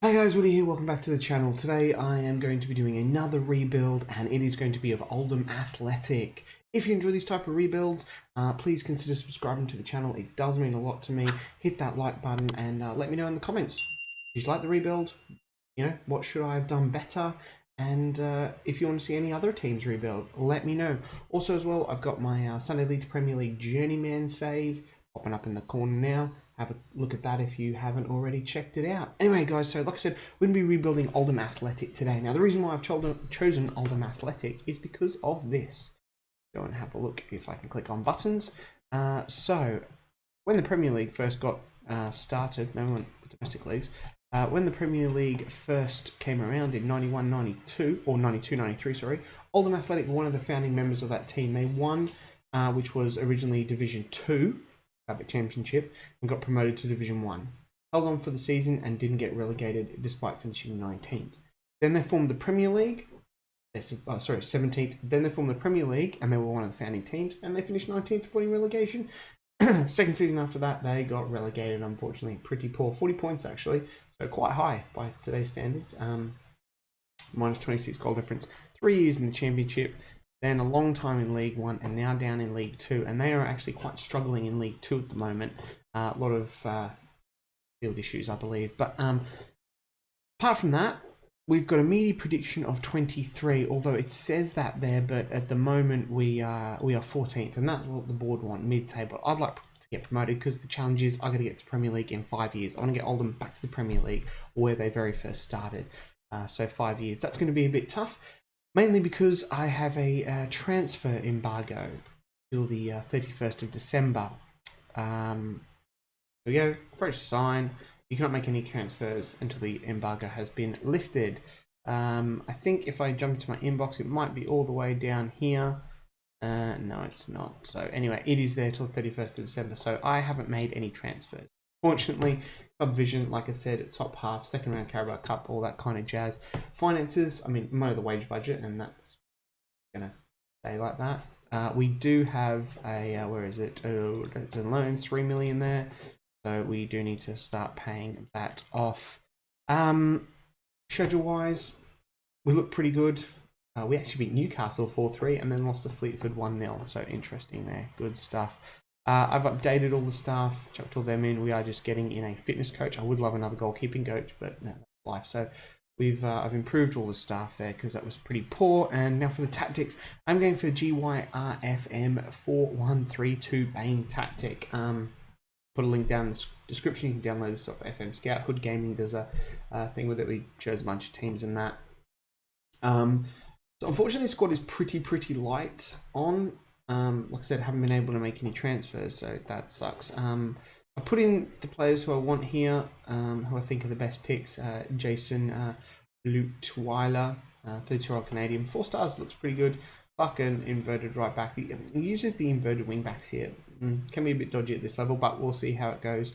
Hey guys, Woody here, welcome back to the channel. Today I am going to be doing another rebuild and it is going to be of Oldham Athletic. If you enjoy these type of rebuilds, please consider subscribing to the channel. It does mean a lot to me. Hit that like button and let me know in the comments. Did you like the rebuild? You know, what should I have done better? And if you want to see any other teams rebuild, let me know. Also as well, I've got my Sunday League to Premier League Journeyman save popping up in the corner now. Have a look at that if you haven't already checked it out. Anyway, guys, so like I said, we're going to be rebuilding Oldham Athletic today. Now, the reason why I've chosen Oldham Athletic is because of this. Go and have a look if I can click on buttons. So, when the Premier League first got started, no one domestic leagues, when the Premier League first came around in 91-92, or 92-93, sorry, Oldham Athletic were one of the founding members of that team. They won, which was originally Division 2, Championship, and got promoted to Division 1. Held on for the season and didn't get relegated despite finishing 19th. Then they formed the Premier League. 17th. Then they formed the Premier League and they were one of the founding teams and they finished 19th, avoiding relegation. Second season after that, they got relegated, unfortunately. Pretty poor. 40 points, actually. So quite high by today's standards. Minus 26 goal difference. 3 years in the Championship. Then a long time in League 1 and now down in League 2. And they are actually quite struggling in League 2 at the moment. A lot of field issues, I believe. But apart from that, we've got a media prediction of 23, although it says that there, but at the moment we are 14th, and that's what the board want, mid-table. I'd like to get promoted because the challenge is I've got to get to Premier League in 5 years. I want to get Oldham back to the Premier League where they very first started. So 5 years. That's going to be a bit tough. Mainly because I have a transfer embargo till the 31st of December. There we go, fresh sign. You cannot make any transfers until the embargo has been lifted. I think if I jump into my inbox, it might be all the way down here. No, it's not. So anyway, it is there till the 31st of December. So I haven't made any transfers. Fortunately, Club Vision, like I said, top half, second round Carabao Cup, all that kind of jazz. Finances, I mean, money of the wage budget, and that's going to stay like that. We do have a, where is it? Oh, it's a loan, 3 million there. So we do need to start paying that off. Schedule-wise, we look pretty good. We actually beat Newcastle 4-3 and then lost to Fleetwood 1-0. So interesting there. Good stuff. I've updated all the staff, chucked all them in. We are just getting in a fitness coach. I would love another goalkeeping coach, but no, that's life. So I've improved all the staff there because that was pretty poor. And now for the tactics, I'm going for the GYRFM 4132 Bane tactic. Put a link down in the description. You can download this off FM Scout. Hood Gaming does a thing with it. We chose a bunch of teams in that. So unfortunately, the squad is pretty light on. Like I said, I haven't been able to make any transfers, so that sucks. I put in the players who I want here, who I think are the best picks. Jason Lutweiler, 32-year-old Canadian, 4 stars, looks pretty good. Fucking inverted right back. He uses the inverted wing backs here. Can be a bit dodgy at this level, but we'll see how it goes.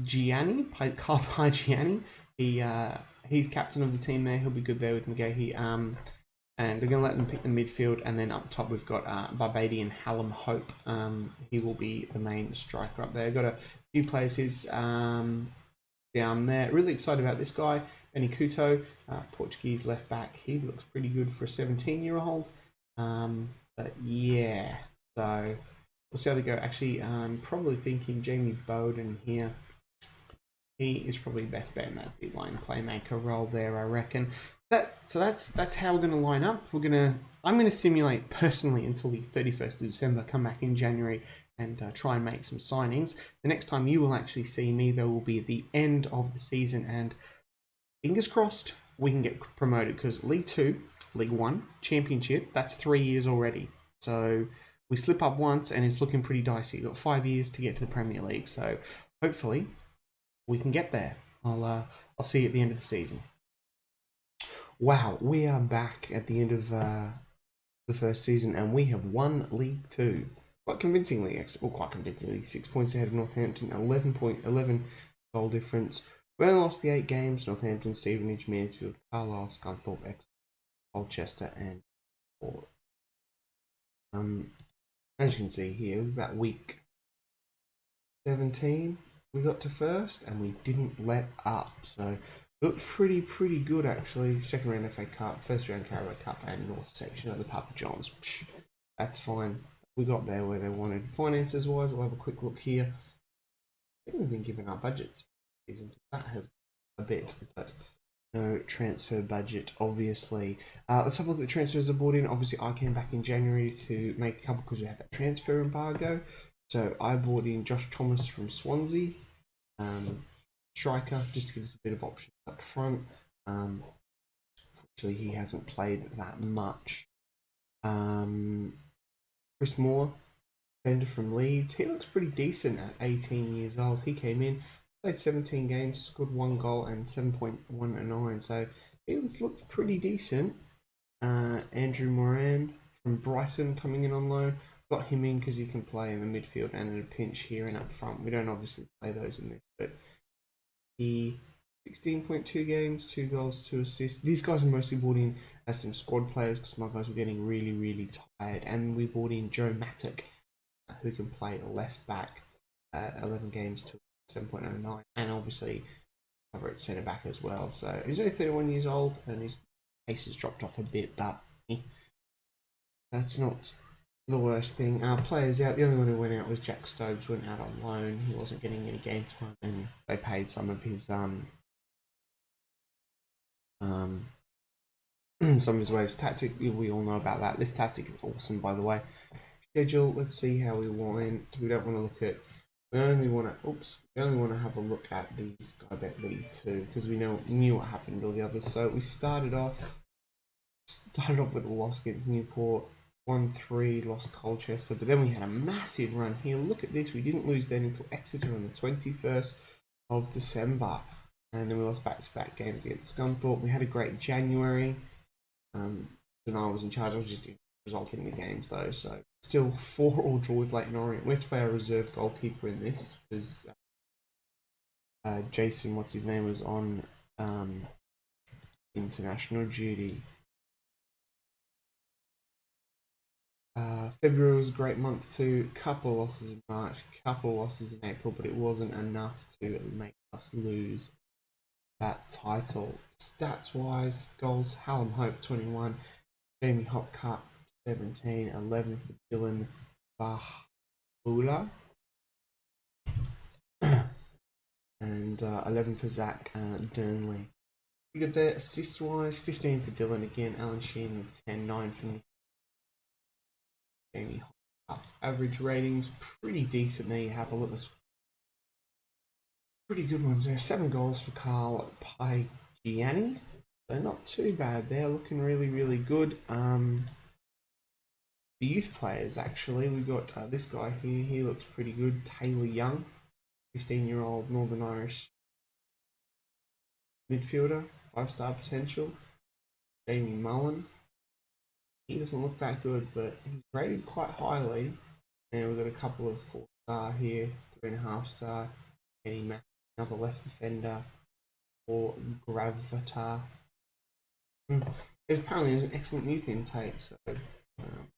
Gianni, Carl Gianni. He's captain of the team there. He'll be good there with McGahey. And we're going to let them pick the midfield. And then up top, we've got Barbadian Hallam Hope. He will be the main striker up there. Got a few players who's down there. Really excited about this guy, Benny Couto, Portuguese left back. He looks pretty good for a 17-year-old. But yeah, so we'll see how they go. Actually, I'm probably thinking Jamie Bowden here. He is probably best bet in that D-line playmaker role there, I reckon. So that's how we're going to line up. I'm going to simulate personally until the 31st of December, come back in January and try and make some signings. The next time you will actually see me, there will be at the end of the season, and fingers crossed we can get promoted, because League 2, League 1, Championship, that's 3 years already. So we slip up once and it's looking pretty dicey. We've got 5 years to get to the Premier League, so hopefully we can get there. I'll see you at the end of the season. Wow, we are back at the end of the first season and we have won League 2. Quite convincingly, actually. Well, quite convincingly. 6 points ahead of Northampton, 11 goal difference. We only lost the 8 games. Northampton, Stevenage, Mansfield, Carlisle, Scunthorpe, Exeter, Colchester and Port. As you can see here, we're about week 17. we got to first and we didn't let up. So it looked pretty good actually. Second round FA Cup, first round Carabao Cup, and North section of the Papa John's. Psh, that's fine. We got there where they wanted. Finances wise, we'll have a quick look here. I think we've been giving our budgets. That has a bit, but no transfer budget, obviously. Let's have a look at the transfers I brought in. Obviously, I came back in January to make a couple because we had that transfer embargo. So I brought in Josh Thomas from Swansea, striker, just to give us a bit of options up front. Unfortunately, he hasn't played that much. Chris Moore, defender from Leeds. He looks pretty decent at 18 years old. He came in, played 17 games, scored 1 goal and 7.19. So he looked pretty decent. Andrew Moran from Brighton coming in on loan. Got him in because he can play in the midfield and in a pinch here and up front. We don't obviously play those in this, but he 16.2 games, 2 goals, 2 assists. These guys are mostly brought in as some squad players because my guys were getting really tired. And we brought in Joe Mattock, who can play left back, 11 games to 7.09, and obviously cover at centre back as well. So he's only 31 years old and his pace has dropped off a bit, but that's not the worst thing. Players out, the only one who went out was Jack Stokes, went out on loan. He wasn't getting any game time and they paid some of his wages. Tactic, we all know about that. This tactic is awesome, by the way. Schedule, let's see how we went. We don't want to look at, we only want to have a look at the Sky Bet League 2 because we knew what happened with all the others. So we started off with a loss against Newport, 1-3, lost Colchester, but then we had a massive run here. Look at this, we didn't lose then until Exeter on the 21st of December, and then we lost back-to-back games against Scunthorpe. We had a great January. When I was in charge, I was just resulting the games though, so still 4-4 draw with Leyton Orient. We have to play our reserve goalkeeper in this because Jason, what's his name, was on international duty. February was a great month too. Couple losses in March, couple losses in April, but it wasn't enough to make us lose that title. Stats wise, goals: Hallam Hope 21, Jamie Hopcutt 17, 11 for Dylan Bahula, and 11 for Zach Donnelly. You got there. Assist wise, 15 for Dylan again, Alan Sheen 10, 9 for Jamie Hopcutt. Average ratings pretty decent. There you have a look. There's pretty good ones there. 7 goals for Carl Paigiani. So not too bad there. Looking really good. The youth players, actually, we got this guy here. He looks pretty good. Taylor Young, 15-year-old Northern Irish midfielder, 5-star potential. Jamie Mullen, he doesn't look that good, but he's rated quite highly. And we've got a couple of 4-star here, 3.5-star. Kenny Mack, another left defender, or Gravatar. Apparently there's an excellent youth intake, so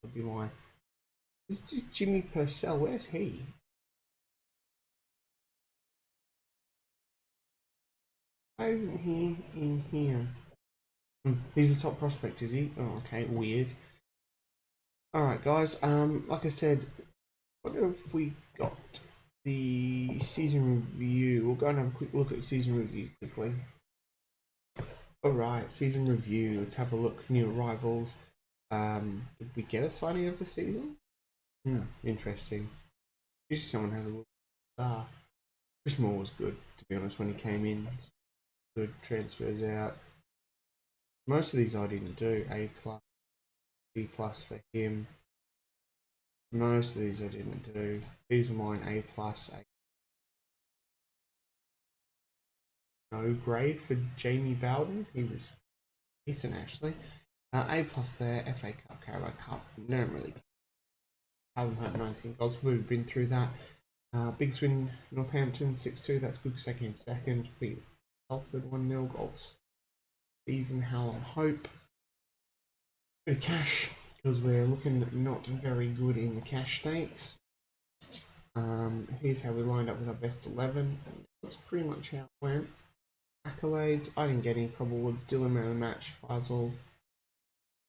would be my. This is just Jimmy Purcell. Where's he? Why isn't he in here? He's the top prospect, is he? Oh, okay, weird. Alright, guys, like I said, what if we got the season review? We'll go and have a quick look at the season review quickly. Alright, season review. Let's have a look. New arrivals. Did we get a signing of the season? Interesting. Usually someone has a look. Chris Moore was good, to be honest, when he came in. Good transfers out. Most of these I didn't do. A+, C+ for him. Most of these I didn't do. These are mine. A+, A. No grade for Jamie Bowden. He was decent actually. A+ there. FA Cup, Carabao Cup. Don't really. Haven't had 19 goals. We've been through that. Big win, Northampton 6-2. That's good because they came second. Beat Salford 1-0 goals. Season Hallam Hope. Bit of cash because we're looking not very good in the cash stakes. Here's how we lined up with our best 11. That's pretty much how it went. Accolades, I didn't get any trouble with Dylan Man of the match, Faisal,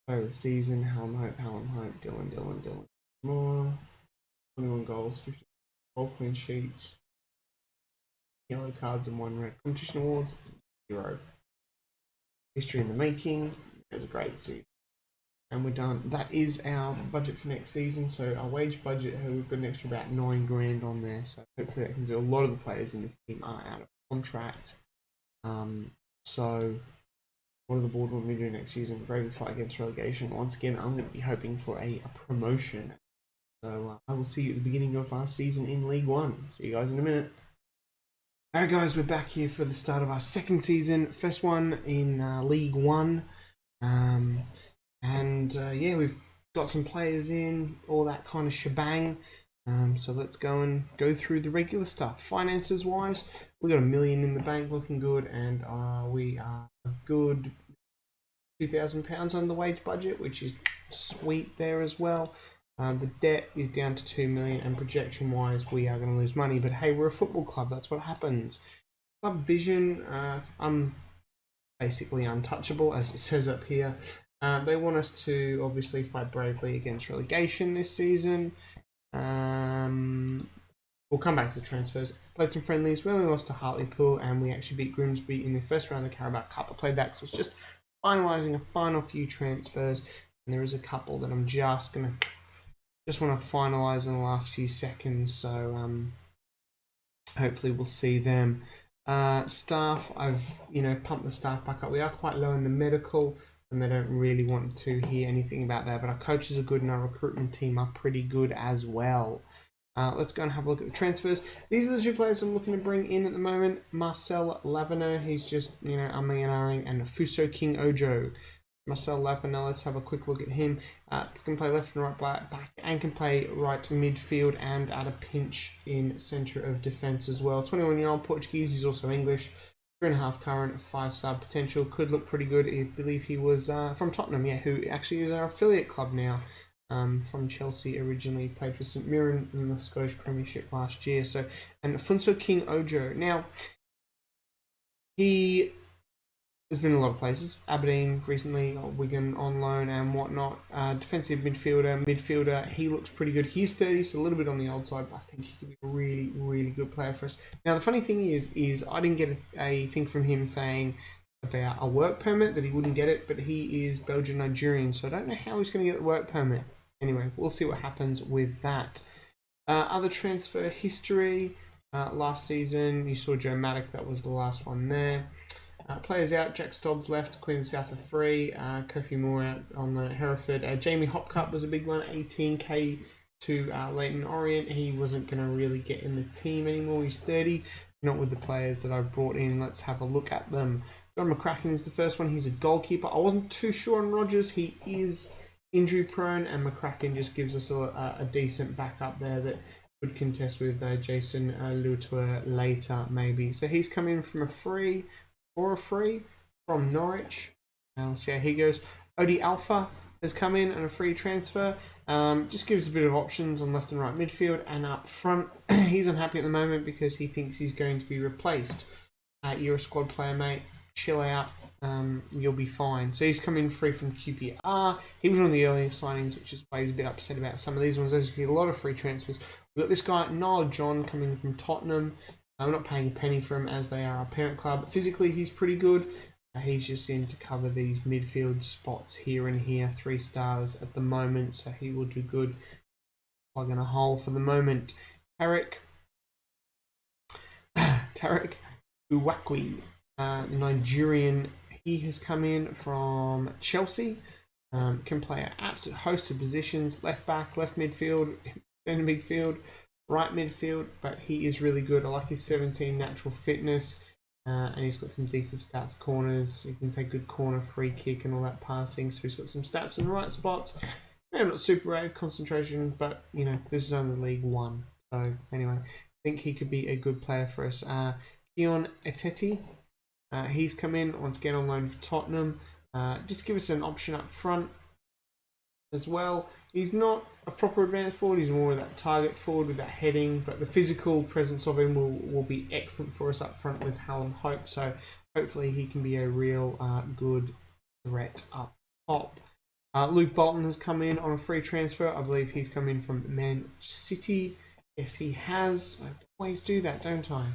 player of the season, Hallam Hope, Dylan more, 21 goals, 50 clean sheets, yellow cards and 1 red. Competition awards, 0. History in the making, it was a great season. And we're done. That is our budget for next season. So our wage budget, we've got an extra about $9 grand on there. So hopefully that can do. A lot of the players in this team are out of contract. So what do the board want me to do next season? Bravely fight against relegation. Once again, I'm going to be hoping for a promotion. So I will see you at the beginning of our season in League One. See you guys in a minute. Alright guys, we're back here for the start of our second season. First one in League One. Yeah, we've got some players in, all that kind of shebang. So let's go through the regular stuff. Finances wise, we got $1 million in the bank, looking good, and we are good £2,000 on the wage budget, which is sweet there as well. The debt is down to $2 million, and projection wise, we are going to lose money. But hey, we're a football club. That's what happens. Club vision, I'm basically untouchable, as it says up here. They want us to obviously fight bravely against relegation this season. We'll come back to the transfers. Played some friendlies. We only lost to Hartlepool, and we actually beat Grimsby in the first round of the Carabao Cup. I played that, so it's just finalising a final few transfers, and there is a couple that I'm just want to finalise in the last few seconds. So hopefully we'll see them. Staff, I've pumped the staff back up. We are quite low in the medical, and they don't really want to hear anything about that. But our coaches are good, and our recruitment team are pretty good as well. Let's go and have a look at the transfers. These are the 2 players I'm looking to bring in at the moment. Marcel Laviner, he's just umming and ahhing, and Fuso King Ojo. Marcel Laviner, let's have a quick look at him. Can play left and right back, and can play right midfield, and at a pinch in centre of defence as well. 21-year-old Portuguese, he's also English. 3.5 current, 5-star potential, could look pretty good. I believe he was from Tottenham, who actually is our affiliate club now. From Chelsea originally, played for St Mirren in the Scottish Premiership last year. So, and Funso King Ojo. Now, he has been in a lot of places. Aberdeen recently, Wigan on loan and whatnot. Defensive midfielder. He looks pretty good. He's 30, so a little bit on the old side, but I think he could be a really, really good player for us. Now, the funny thing is I didn't get a thing from him saying about a work permit, that he wouldn't get it, but he is Belgian-Nigerian, so I don't know how he's going to get the work permit. Anyway, we'll see what happens with that. Other transfer history. Last season, you saw Joe Maddock. That was the last one there. Players out. Jack Stobbs left. Queen of the South are free. Kofi Moore out on the Hereford. Jamie Hopcup was a big one. 18k to Leyton Orient. He wasn't going to really get in the team anymore. He's 30. Not with the players that I've brought in. Let's have a look at them. John McCracken is the first one. He's a goalkeeper. I wasn't too sure on Rogers. He is injury prone, and McCracken just gives us a decent backup there that would contest with Jason Lutour later maybe. So he's come in from a free from Norwich. We'll see how he goes. Odi Alpha has come in on a free transfer. Just gives a bit of options on left and right midfield, and up front he's unhappy at the moment because he thinks he's going to be replaced. You're a squad player, mate. Chill out. You'll be fine. So he's coming free from QPR. He was one of the earlier signings, which is why he's a bit upset about some of these ones. There's a lot of free transfers. We've got this guy, Niall John, coming from Tottenham. We're not paying a penny for him, as they are our parent club. Physically, he's pretty good. He's just in to cover these midfield spots here and here. 3 stars at the moment, so he will do good. Plugging a hole for the moment. Tarek Uwakwi, the Nigerian. He has come in from Chelsea. Can play an absolute host of positions. Left back, left midfield, centre midfield, right midfield. But he is really good. I like his 17 natural fitness. And he's got some decent stats. Corners, he can take good corner, free kick and all that passing. So he's got some stats in the right spots. Maybe not super rated concentration, but this is only League One. So anyway, I think he could be a good player for us. Keon Eteti. He's come in once again on loan for Tottenham. Just to give us an option up front. as well. He's not a proper advanced forward, he's more of that target forward with that heading, but the physical presence of him will be excellent for us up front with Hallam Hope, so hopefully he can be a real good threat up top. Luke Bolton has come in on a free transfer. I believe he's come in from Man City. Yes, he has. I always do that, don't I?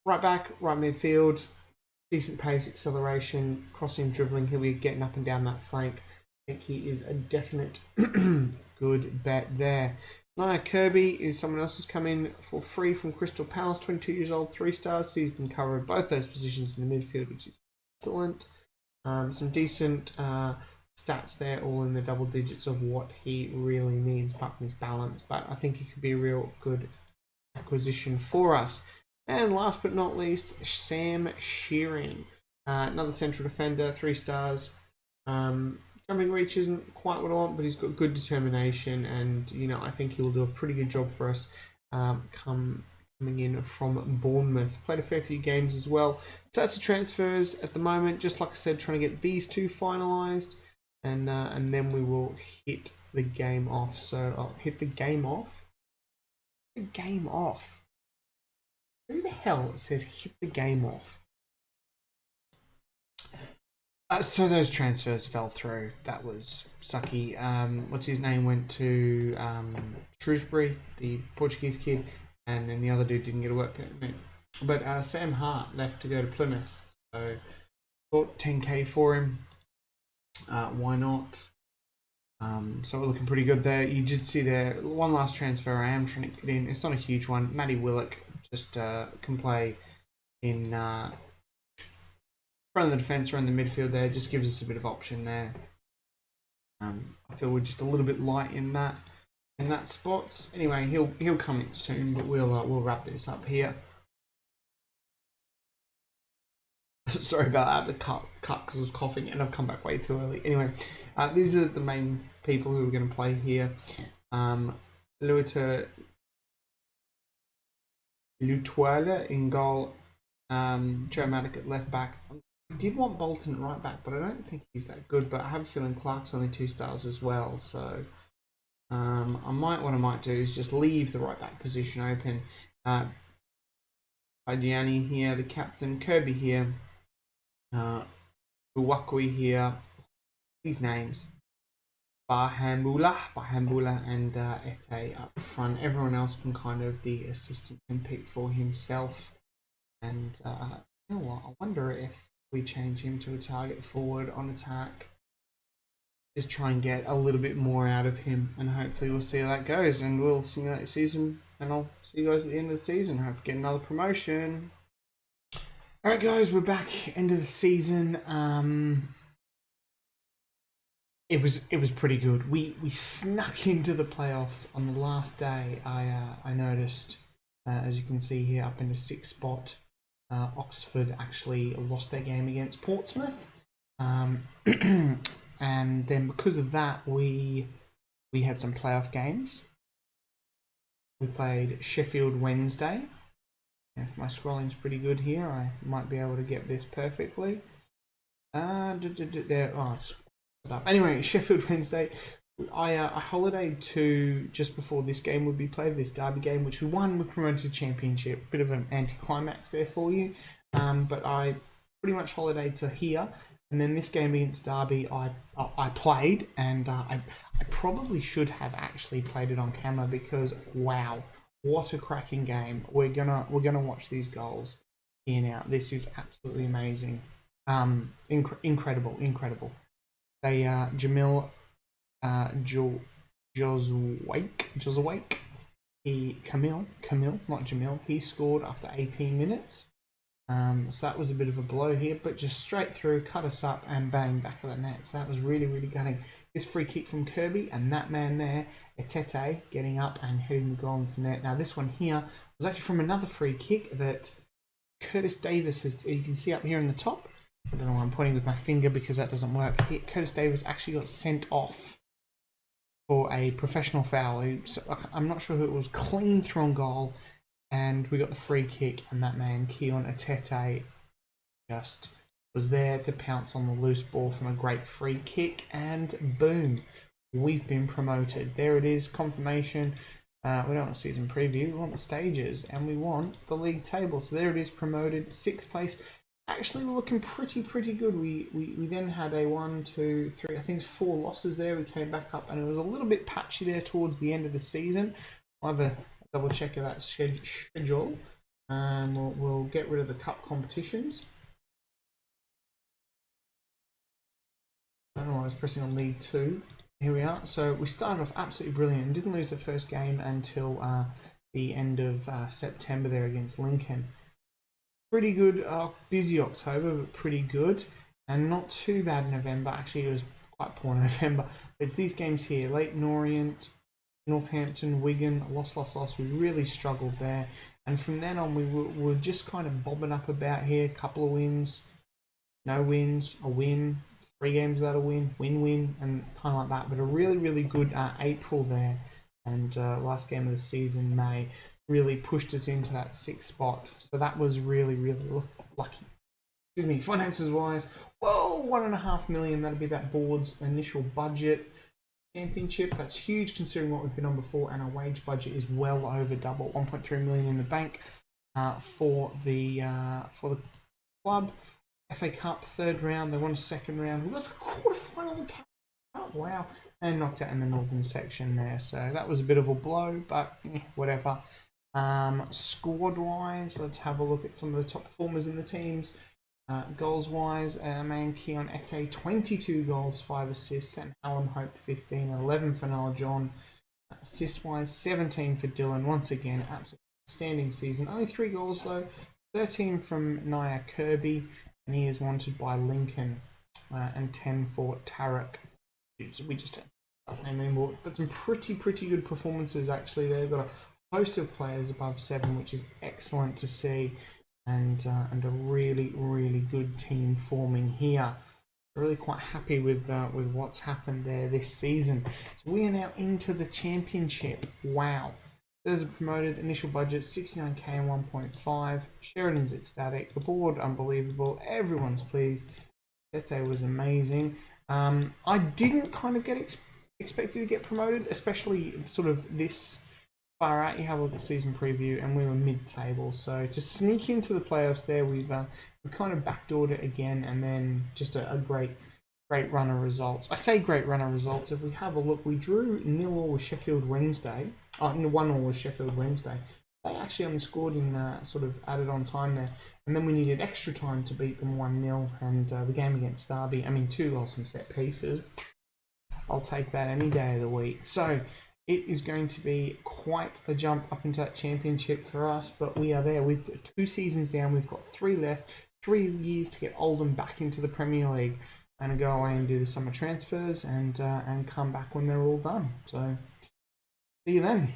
Right back, right midfield, decent pace, acceleration, crossing, dribbling. He'll be getting up and down that flank. I think he is a definite good bet there. Naya Kirby is someone else who's come in for free from Crystal Palace, 22 years old, 3 stars, season cover of both those positions in the midfield, which is excellent. Some decent stats there, all in the double digits of what he really needs, apart from his balance. But I think he could be a real good acquisition for us. And last but not least, Sam Shearing, another central defender, 3 stars. Jumping reach isn't quite what I want, but he's got good determination, and I think he will do a pretty good job for us. Coming in from Bournemouth, played a fair few games as well. So that's the transfers at the moment. Just like I said, trying to get these 2 finalised, and then we will hit the game off. So I'll hit the game off. The game off. Who the hell says hit the game off? So those transfers fell through. That was sucky. What's his name went to Shrewsbury, the Portuguese kid, and then the other dude didn't get a work permit. But Sam Hart left to go to Plymouth, so bought 10k for him. Why not? So we're looking pretty good there. You did see there one last transfer I am trying to get in. It's not a huge one. Matty Willock just can play in front of the defence or in the midfield there. Just gives us a bit of option there. I feel we're just a little bit light in that spot. Anyway, he'll come in soon, but we'll wrap this up here. Sorry about that, the cut because I was coughing and I've come back way too early. Anyway, these are the main people who are going to play here. Lutoile in goal. Joe Maddock at left back. I did want Bolton at right back, but I don't think he's that good. But I have a feeling Clark's only 2 stars as well. So what I might do is just leave the right back position open. Gianni here, the captain. Kirby here. Uwakui here. These names. Bahambula and Ete up front. Everyone else can the assistant can pick for himself. And you know what? I wonder if we change him to a target forward on attack. Just try and get a little bit more out of him, and hopefully we'll see how that goes. And we'll simulate the season, and I'll see you guys at the end of the season. Hopefully get another promotion. Alright guys, we're back, end of the season. It was pretty good. We snuck into the playoffs on the last day. I noticed, as you can see here, up in the 6th spot, Oxford actually lost their game against Portsmouth, and then because of that, we had some playoff games. We played Sheffield Wednesday. If my scrolling's pretty good here, I might be able to get this perfectly. Anyway, Sheffield Wednesday. I holidayed to just before this game would be played, this derby game, which we won. We promoted to championship. Bit of an anticlimax there for you. But I pretty much holidayed to here. And then this game against Derby, I played, and I probably should have actually played it on camera because wow, what a cracking game! We're gonna watch these goals here now. This is absolutely amazing, incredible. They Jamil Joswake, Camille, not Jamil. He scored after 18 minutes. So that was a bit of a blow here, but just straight through, cut us up, and bang, back of the net. So that was really gutting. This free kick from Kirby, and that man there, Etete, getting up and heading the goal into the net. Now this one here was actually from another free kick that Curtis Davis has. You can see up here in the top. I don't know why I'm pointing with my finger because that doesn't work. Curtis Davis actually got sent off for a professional foul. I'm not sure who it was. Clean through on goal. And we got the free kick, and that man, Keon Atete, just was there to pounce on the loose ball from a great free kick, and boom, we've been promoted. There it is, confirmation. We don't want a season preview, we want the stages, and we want the league table. So there it is, promoted, 6th place. Actually, we're looking pretty good. We then had a 1, 2, 3, I think it's 4 losses there. We came back up, and it was a little bit patchy there towards the end of the season. I'll have a double check of that schedule. We'll get rid of the cup competitions. I don't know why I was pressing on League 2. Here we are. So we started off absolutely brilliant and didn't lose the first game until the end of September there against Lincoln. Pretty good, busy October, but pretty good. And not too bad November. Actually, it was quite poor November. But it's these games here. Leyton Orient, Northampton, Wigan, loss. We really struggled there. And from then on, we were just kind of bobbing up about here. Couple of wins, no wins, a win. 3 games without a win, win, and kind of like that. But a really good April there, and last game of the season, May, really pushed us into that 6th spot. So that was really lucky. Excuse me. Finances wise, well, $1.5 million. That'll be that board's initial budget. Championship, that's huge considering what we've been on before, and our wage budget is well over double. 1.3 million in the bank for the club. FA Cup 3rd round, they won a 2nd round. We got the quarterfinal of the Cup, wow, and knocked out in the northern section there. So that was a bit of a blow, but whatever. Squad wise, let's have a look at some of the top performers in the teams. Goals wise, man Keon Ete, 22 goals, 5 assists, and Alan Hope 15, 11 for Noah John. Assist wise, 17 for Dylan. Once again, absolutely outstanding season. Only 3 goals though, 13 from Nia Kirby, and he is wanted by Lincoln, and 10 for Tarek. We just don't say his name anymore, but some pretty good performances actually. They've got a host of players above 7, which is excellent to see, and a really good team forming here. Really quite happy with what's happened there this season. So we are now into the championship. Wow. There's a promoted, initial budget 69k and 1.5. Sheridan's ecstatic. The board unbelievable. Everyone's pleased. Sete was amazing. I didn't kind of get expected to get promoted, especially sort of this far out. You have a look at the season preview, and we were mid-table. So to sneak into the playoffs there, we kind of backdoored it again, and then just a great run of results. I say great run of results. If we have a look, we drew 0-0 with Sheffield Wednesday. 1-0 with Sheffield Wednesday. They actually only scored in sort of added on time there. And then we needed extra time to beat them 1-0. And the game against Derby, 2 goals from set pieces. I'll take that any day of the week. So it is going to be quite a jump up into that championship for us. But we are there. We've got 2 seasons down. We've got 3 left. 3 years to get Oldham back into the Premier League. And go away and do the summer transfers and come back when they're all done. So see you then.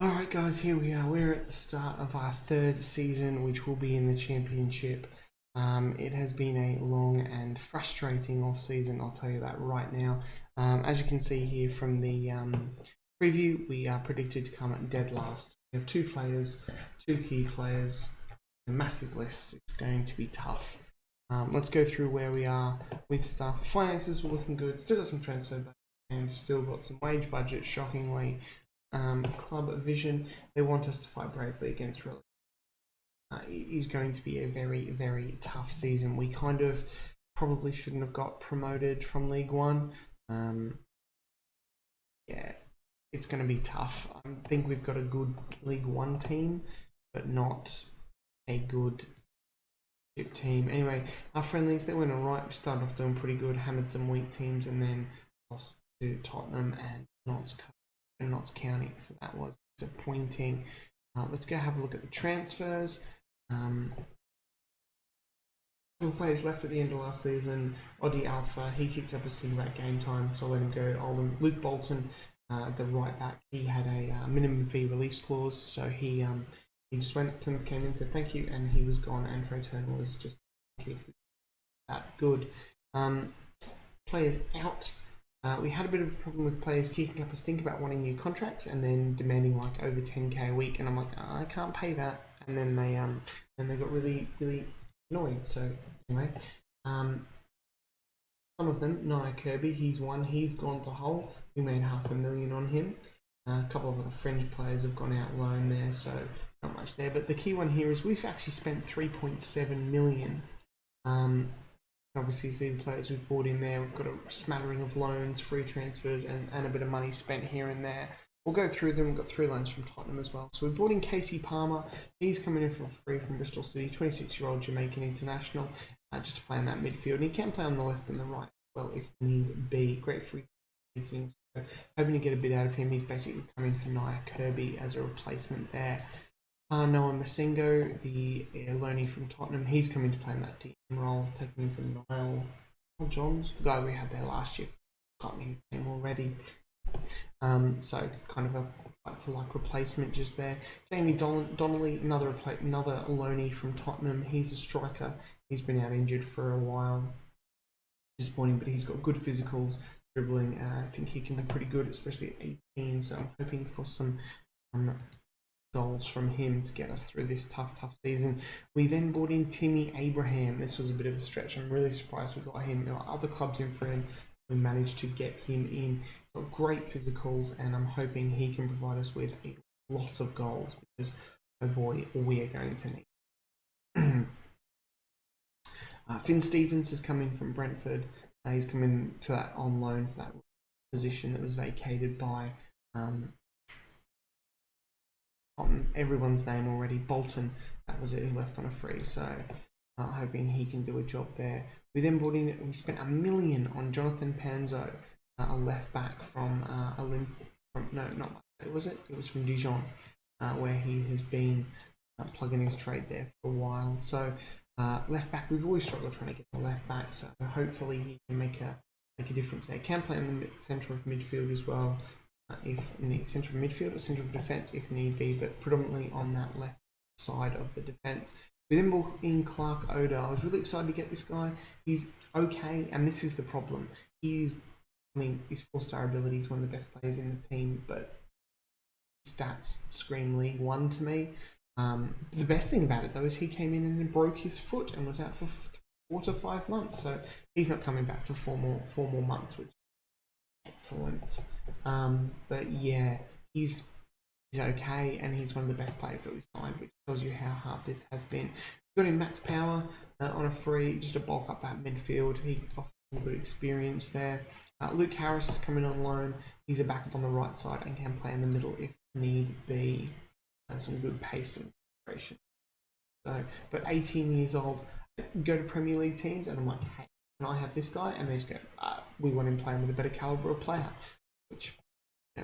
Alright guys, here we are. We're at the start of our 3rd season, which will be in the championship. It has been a long and frustrating off season, I'll tell you that right now. As you can see here from the preview, we are predicted to come at dead last. We have 2 players, 2 key players, a massive list. It's going to be tough. Let's go through where we are with stuff. Finances were looking good. Still got some transfer back and still got some wage budget, shockingly. Club vision, they want us to fight bravely against relegation. It is going to be a very tough season. We kind of probably shouldn't have got promoted from League One. Yeah, it's going to be tough. I think we've got a good League One team, but not a good team. Anyway, our friendlies, they went alright. We started off doing pretty good, hammered some weak teams, and then lost to Tottenham and Notts County, so that was disappointing. Let's go have a look at the transfers. Couple players left at the end of last season. Oddy Alpha, he kicked up a stink about game time, so I let him go. Oldham. Luke Bolton, the right back, he had a minimum fee release clause, so he just went. Plymouth came in, said thank you, and he was gone. And Trey Turner was just that good. Players out. We had a bit of a problem with players kicking up a stink about wanting new contracts and then demanding like over 10k a week, and I'm like, I can't pay that. And then they got really annoyed. So Anyway, some of them, Nia Kirby, he's one. He's gone to Hull. We made $500,000 on him. A couple of other fringe players have gone out loan there, so not much there. But the key one here is we've actually spent $3.7 million. Obviously, see the players we've bought in there. We've got a smattering of loans, free transfers, and a bit of money spent here and there. We'll go through them. We've got 3 loans from Tottenham as well. So we've brought in Casey Palmer. He's coming in for free from Bristol City, 26-year-old Jamaican international, just to play in that midfield. And he can play on the left and the right as well if need be. Great free kicking. So hoping to get a bit out of him. He's basically coming for Nia Kirby as a replacement there. Noah Masengo, the loanee from Tottenham, he's coming to play in that DM role, taking him from Niall Johns, the guy we had there last year. I've forgotten his name already. So kind of a like replacement just there. Jamie Donnelly, another loanee from Tottenham. He's a striker. He's been out injured for a while. Disappointing, but he's got good physicals, dribbling. I think he can be pretty good, especially at 18. So I'm hoping for some goals from him to get us through this tough season. We then brought in Timmy Abraham. This was a bit of a stretch. I'm really surprised we got him. There were other clubs in for him. We managed to get him in. Got great physicals, and I'm hoping he can provide us with a lot of goals because, oh boy, we are going to need. Finn Stevens is coming from Brentford. He's coming to that on loan for that position that was vacated by everyone's name already. Bolton, that was it, who left on a free. So hoping he can do a job there. We then brought in, we spent $1 million on Jonathan Panzo, a left back from it was from Dijon, where he has been plugging his trade there for a while. So left back, we've always struggled trying to get the left back, so hopefully he can make a difference there. Can play in the centre of midfield as well, if in the centre of midfield or centre of defence if need be, but predominantly on that left side of the defence. We then brought in Clark Oda. I was really excited to get this guy. He's okay, and this is the problem. His 4-star ability is one of the best players in the team, but stats scream League One to me. The best thing about it though is he came in and broke his foot and was out for 4 to 5 months. So he's not coming back for four more months, which is excellent. But yeah, he's okay, and he's one of the best players that we've signed, which tells you how hard this has been. We've got him Max Power on a free, just to bulk up that midfield. He offers some good experience there. Luke Harris is coming on loan. He's a backup on the right side and can play in the middle if need be. Some good pace and concentration. So, but 18 years old, go to Premier League teams, and I'm like, hey, can I have this guy? And they just go, we want him playing with a better caliber of player, which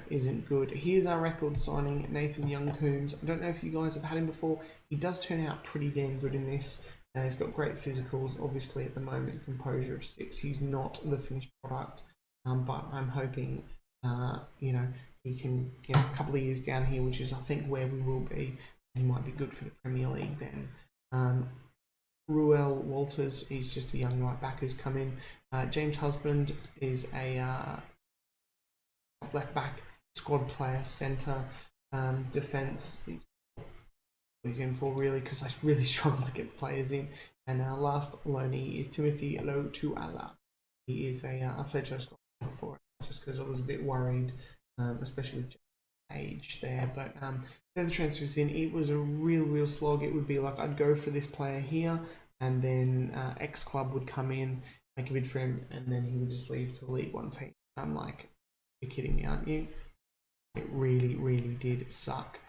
isn't good. Here's our record signing, Nathan Young-Coombs. I don't know if you guys have had him before. He does turn out pretty damn good in this. He's got great physicals, obviously at the moment, composure of 6. He's not the finished product, but I'm hoping, he can, a couple of years down here, which is I think where we will be, he might be good for the Premier League then. Ruel Walters, he's just a young right back who's come in. James Husband is a left back, squad player, centre, defence. He's in for really, because I really struggle to get players in. And our last loanee is Timothy Lotuala. He is a Fletcher squad before it, just because I was a bit worried, especially with age there. But the transfers in, it was a real slog. It would be like I'd go for this player here, and then X club would come in, make a bid for him, and then he would just leave to a League One team. I'm like, you're kidding me, aren't you? It really did suck.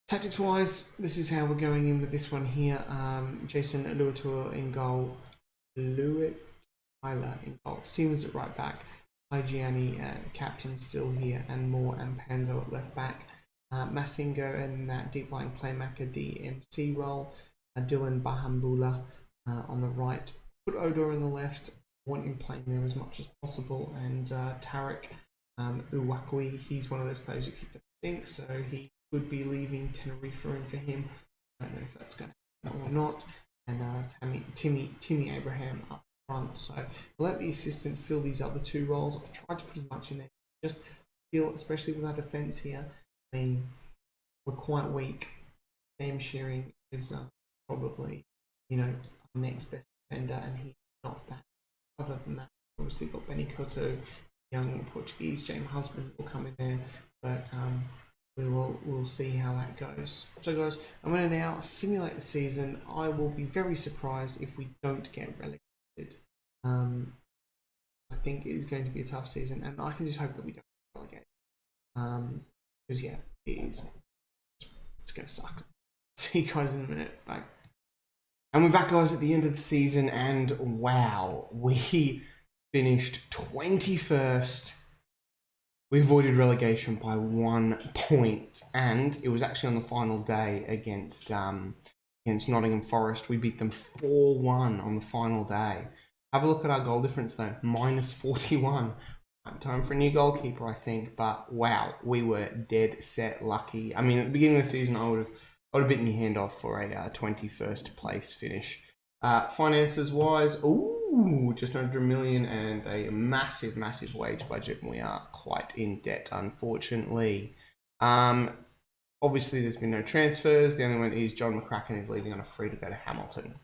Tactics wise, this is how we're going in with this one here. Jason Luatua in goal, Tyler in goal, Stevens at right back, Gianni captain still here, and Moore and Panzo at left back. Masingo and that deep lying playmaker DMC role. Dylan Bahambula on the right. Put Odor in the left. Want him playing there as much as possible. And Tarek Uwakwi, he's one of those players who kicked up a stink, so he could be leaving Tenerife in for him. I don't know if that's going to happen or not. And Timmy Abraham up front. So I'll let the assistant fill these other 2 roles. I've tried to put as much in there. Just feel, especially with our defence here, I mean, we're quite weak. Sam Shearing is probably, I next best defender, and he's not that. Other than that, obviously got Benny Cotto, young Portuguese, James Husband will come in there, but we'll see how that goes. So guys, I'm going to now simulate the season. I will be very surprised if we don't get relegated. I think it is going to be a tough season, and I can just hope that we don't relegate. Because yeah, it is. It's going to suck. See you guys in a minute. Bye. And we're back, guys, at the end of the season, and wow, we finished 21st. We avoided relegation by 1 point, and it was actually on the final day against Nottingham Forest. We beat them 4-1 on the final day. Have a look at our goal difference though, -41. Time for a new goalkeeper, I think, but wow, we were dead set lucky. I mean, at the beginning of the season, I would have bitten your hand off for a 21st place finish. Finances wise, just under $1 million and a massive wage budget. We are quite in debt, unfortunately. Obviously, there's been no transfers. The only one is John McCracken is leaving on a free to go to Hamilton.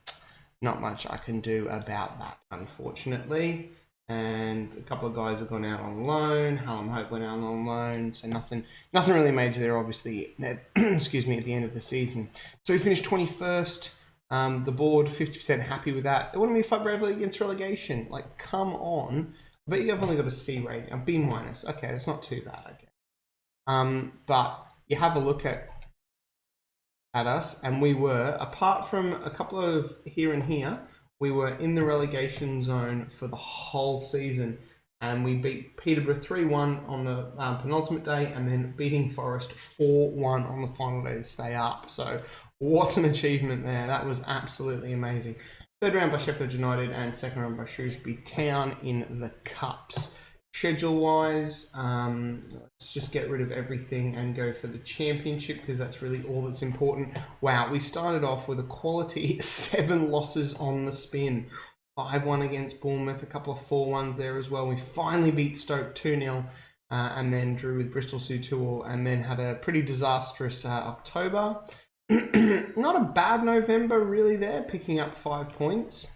Not much I can do about that, unfortunately. And a couple of guys have gone out on loan. Hallam Hope went out on loan, so nothing really major there, obviously. Excuse me, at the end of the season. So we finished 21st. The board 50% happy with that. They wanted me to fight bravely against relegation. Like, come on! I bet you've only got a C rating, a B minus. Okay, that's not too bad. Okay. But you have a look at us, and we were, apart from a couple of here and here, we were in the relegation zone for the whole season, and we beat Peterborough 3-1 on the penultimate day, and then beating Forest 4-1 on the final day to stay up. So what an achievement there. That was absolutely amazing. Third round by Sheffield United and second round by Shrewsbury Town in the Cups. Schedule-wise, let's just get rid of everything and go for the championship, because that's really all that's important. Wow, we started off with a quality 7 losses on the spin. 5-1 against Bournemouth, a couple of 4-1s there as well. We finally beat Stoke 2-0 and then drew with Bristol City 2-2, and then had a pretty disastrous October. Not a bad November really there, picking up 5 points.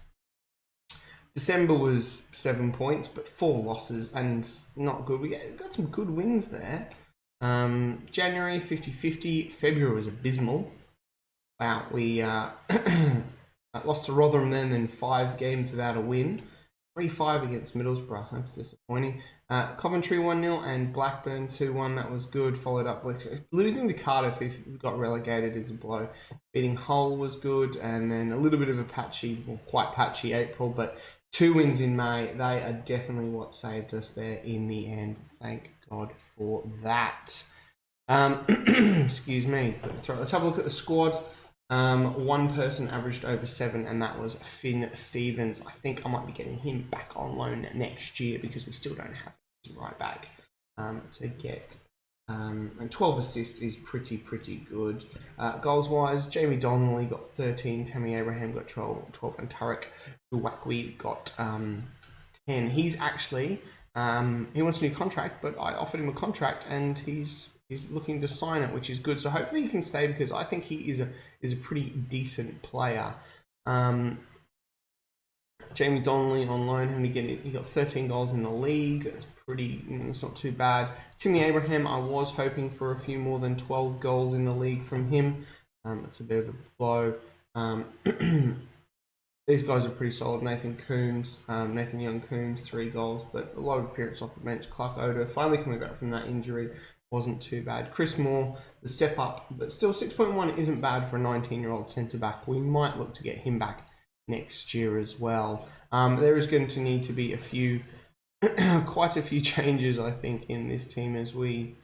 December was 7 points, but 4 losses and not good. We got some good wins there. January 50-50. February was abysmal. Wow, we lost to Rotherham then 5 games without a win. 3-5 against Middlesbrough. That's disappointing. Coventry 1-0 and Blackburn 2-1. That was good. Followed up with losing to Cardiff if we got relegated is a blow. Beating Hull was good, and then a little bit of a quite patchy April, but 2 wins in May. They are definitely what saved us there in the end. Thank God for that. Excuse me. Let's have a look at the squad. 1 person averaged over 7, and that was Finn Stevens. I think I might be getting him back on loan next year, because we still don't have him right back to get. And 12 assists is pretty good. Goals wise, Jamie Donnelly got 13, Timmy Abraham got 12, and Tarek Uwakwi got 10. He's actually he wants a new contract, but I offered him a contract, and he's looking to sign it, which is good. So hopefully he can stay, because I think he is a pretty decent player. Jamie Donnelly on loan, he got 13 goals in the league. It's it's not too bad. Timmy Abraham, I was hoping for a few more than 12 goals in the league from him. It's a bit of a blow. These guys are pretty solid. Nathan Young Coombs, 3 goals, but a lot of appearance off the bench. Clark Odo finally coming back from that injury. Wasn't too bad. Chris Moore, the step up, but still 6.1 isn't bad for a 19-year-old centre-back. We might look to get him back next year as well. There is going to need to be quite a few changes, I think, in this team, as we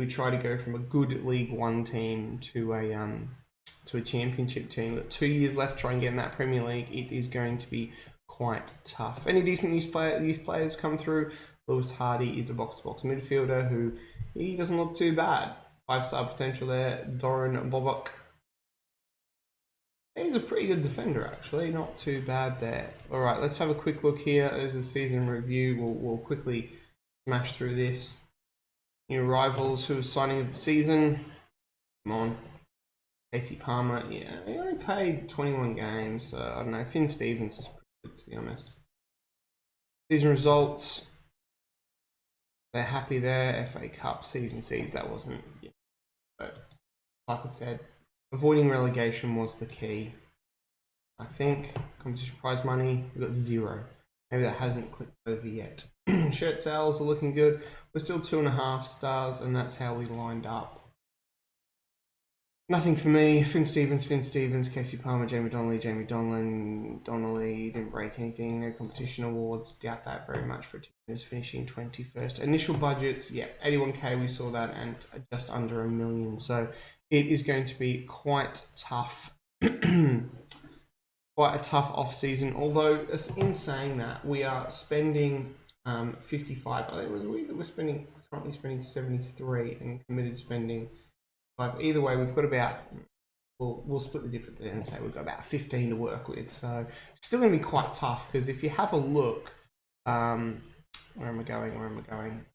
try to go from a good League One team to a Championship team. We've got 2 years left, try and get in that Premier League. It is going to be quite tough. Any decent youth players come through? Lewis Hardy is a box-to-box midfielder who he doesn't look too bad. 5-star potential there. Doran Bobok. He's a pretty good defender, actually. Not too bad there. All right, let's have a quick look here. There's a season review. We'll quickly smash through this. New rivals who are signing of the season. Come on. Casey Palmer, yeah, he only played 21 games, so I don't know. Finn Stevens is pretty good, to be honest. Season results, they're happy there. FA Cup, Season Cs, that wasn't, but like I said, avoiding relegation was the key. I think competition prize money, we got 0. Maybe that hasn't clicked over yet. Shirt sales are looking good. We're still 2.5 stars, and that's how we lined up. Nothing for me. Finn Stevens, Casey Palmer, Jamie Donnelly, Donnelly didn't break anything. No competition awards. Doubt that very much for teams finishing 21st. Initial budgets, yeah, 81k. We saw that, and just under $1 million. So it is going to be quite tough. Quite a tough off season. Although in saying that, we are spending 55. I think we're currently spending 73 and committed spending. But either way, we've got about, we'll split the difference and say we've got about 15 to work with. So it's still going to be quite tough, because if you have a look, where am I going?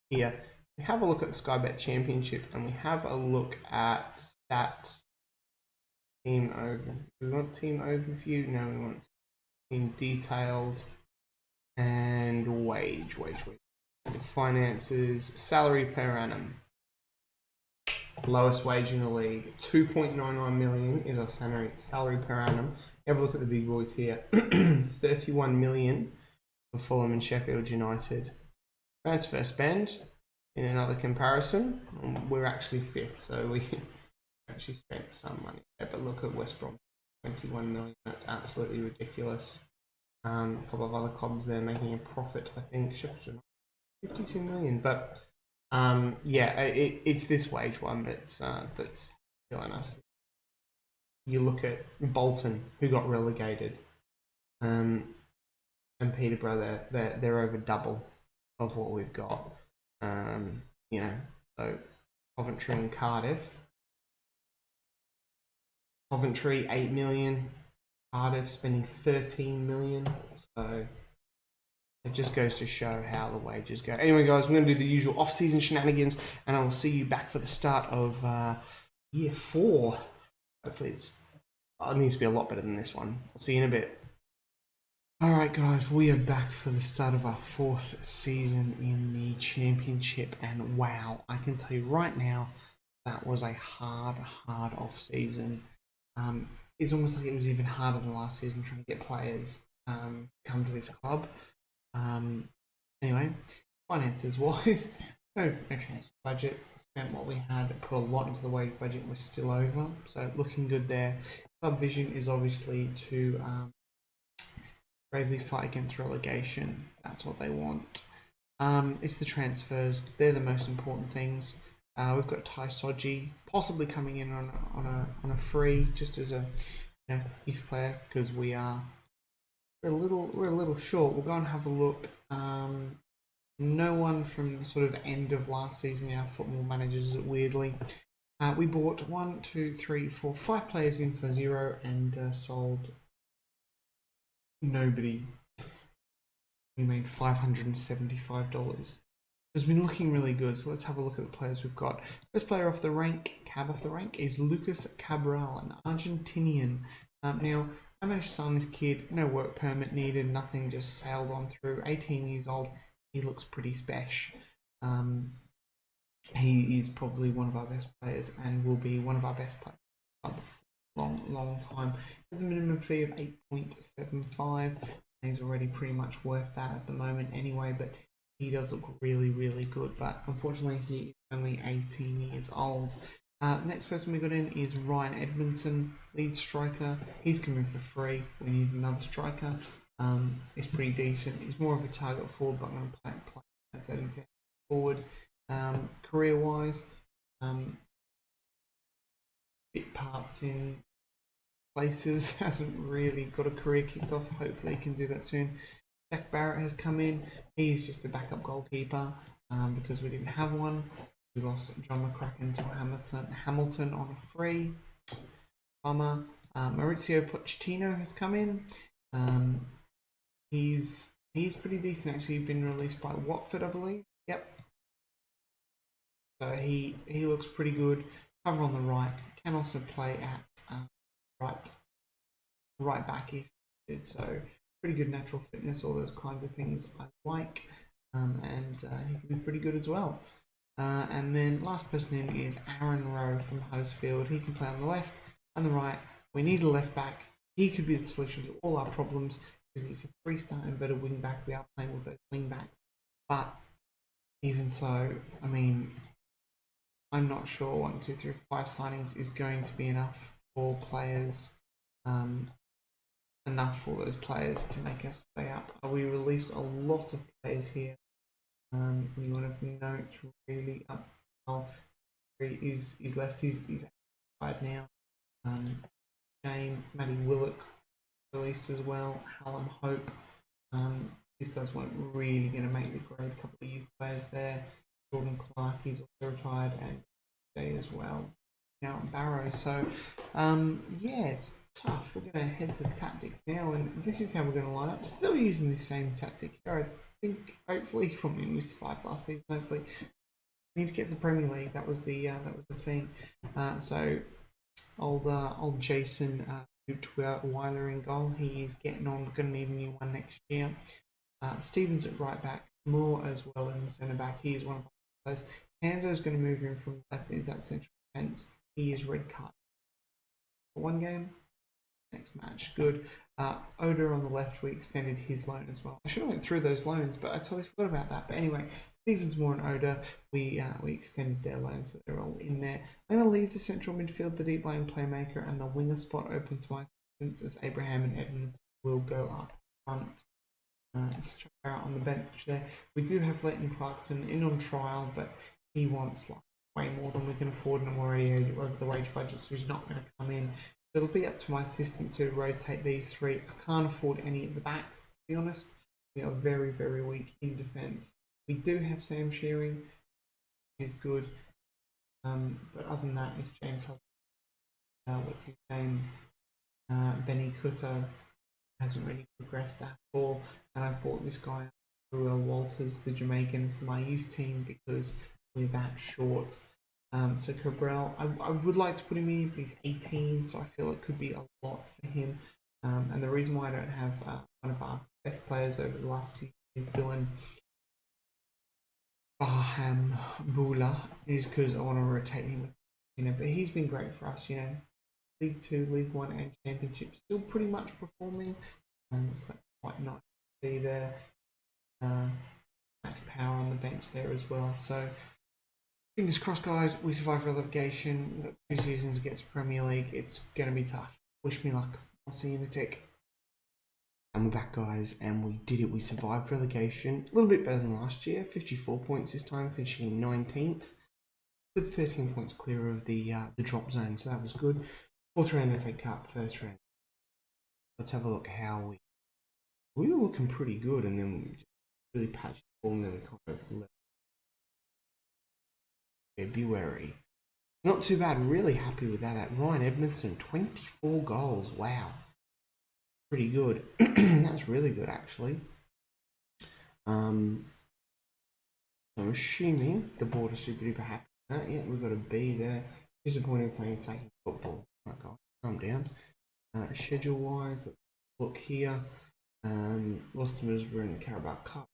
Here, we have a look at the Sky Bet Championship, and we have a look at stats, team overview. We want team overview? No, we want team detailed, and wage. Finances, salary per annum. Lowest wage in the league, 2.99 million is our salary per annum. Have a look at the big boys here. 31 million for Fulham and Sheffield United. Transfer spend, in another comparison, we're actually 5th, so we actually spent some money there. But look at West Brom, 21 million. That's absolutely ridiculous. A couple of other clubs there making a profit. I think Sheffield United, 52 million, but. Yeah, it's this wage one that's killing us. You look at Bolton, who got relegated, and Peterborough, they're over double of what we've got. So Coventry and Cardiff. Coventry 8 million, Cardiff spending 13 million. So. It just goes to show how the wages go. Anyway, guys, we're going to do the usual off-season shenanigans, and I will see you back for the start of year 4. Hopefully it needs to be a lot better than this one. I'll see you in a bit. Alright, guys, we are back for the start of our 4th season in the Championship, and wow, I can tell you right now, that was a hard off-season. It's almost like it was even harder than last season trying to get players come to this club. Anyway, finances wise, no transfer budget, spent what we had, put a lot into the wage budget, we're still over, so looking good there. Club vision is obviously to bravely fight against relegation. That's what they want. It's the transfers, they're the most important things. We've got Ty Soji possibly coming in on a free, just as a youth player, because we're a little short. We'll go and have a look. No one from sort of end of last season. Our football managers, weirdly. We bought 1, 2, 3, 4, 5 players in for 0 and sold nobody. We made $575. It's been looking really good. So let's have a look at the players we've got. First player off the rank, is Lucas Cabral, an Argentinian. Now. I managed to sign this kid, no work permit needed, nothing, just sailed on through. 18 years old, he looks pretty special. He is probably one of our best players and will be one of our best players for a long time. There's a minimum fee of 8.75. He's already pretty much worth that at the moment anyway, but he does look really good. But unfortunately, he is only 18 years old. Next person we got in is Ryan Edmondson, lead striker. He's coming for free. We need another striker. He's pretty decent. He's more of a target forward, but I'm going to play as that invest forward. Career-wise, bit parts in places. Hasn't really got a career kicked off. Hopefully he can do that soon. Jack Barrett has come in. He's just a backup goalkeeper because we didn't have one. We lost John McCracken to Hamilton on a free. Bummer. Maurizio Pochettino has come in. He's pretty decent actually. Been released by Watford, I believe. Yep. So he looks pretty good. cover on the right, can also play at right back if needed. So pretty good natural fitness, all those kinds of things I like, and he can be pretty good as well. And then last person in is Aaron Rowe from Huddersfield. He can play on the left and the right. We need a left back. He could be the solution to all our problems because he's a 3-star inverted wing back. We are playing with those wing backs, but even so, I mean, I'm not sure 1, 2, 3, 5 signings is going to be enough for players, enough for those players to make us stay up. We released a lot of players here. You want to note really up. He's left. He's outside now. Shane, Matty Willock released as well. Hallam Hope. These guys weren't really going to make the grade. A couple of youth players there. Jordan Clark, he's also retired, and Day as well. Now Barrow. So, yeah, it's tough. We're going to head to the tactics now, and this is how we're going to line up. Still using the same tactic here. I think hopefully we survived last season. Hopefully, we need to get to the Premier League. That was the thing. So, old Jason moved to Weiler in goal. He is getting on. We're going to need a new one next year. Stevens at right back, Moore as well in the centre back. He is one of our players. Hanzo is going to move in from left into that central defence. He is red card for one game. Next match, good. Oda on the left, we extended his loan as well. I should have went through those loans, but I totally forgot about that. But anyway, Stevens, Moore, and Oda, we extended their loans, so they're all in there. I'm going to leave the central midfield, the deep line playmaker, and the winger spot open to my assistants as Abraham and Edmondson will go up front. Let's check out on the bench there. We do have Leighton Clarkson in on trial, but he wants like way more than we can afford, and I'm already over the wage budget, so he's not going to come in. So it'll be up to my assistant to rotate these three. I can't afford any at the back, to be honest. We are very, very weak in defence. We do have Sam Shearing, who's good. But other than that, it's James Hudson. What's his name? Benny Cutter hasn't really progressed at all. And I've bought this guy, Ruel Walters, the Jamaican, for my youth team because we're that short. So Cabral, I would like to put him in, but he's 18, so I feel it could be a lot for him. And the reason why I don't have one of our best players over the last few years, Dylan Bula, is because I want to rotate him. But he's been great for us. League 2, League 1, and Championship, still pretty much performing. It's quite nice to see there. Max Power on the bench there as well. So. Fingers crossed, guys. We survive relegation. We've got 2 seasons to get to Premier League. It's going to be tough. Wish me luck. I'll see you in a tick. And we're back, guys, and we did it. We survived relegation. A little bit better than last year. 54 points this time, finishing in 19th. With 13 points clear of the drop zone, so that was good. 4th round FA Cup, 1st round. Let's have a look how we were looking pretty good, and then we really patched form, then we kind of left. February. Not too bad, really happy with that. At Ryan Edmondson, 24 goals, wow. Pretty good. That's really good, actually. I'm assuming the board is super duper happy with that. Yeah, we've got a B there. Disappointing playing attacking football. Oh god, calm down. Schedule-wise, let's look here. Customers were in the Carabao Cup.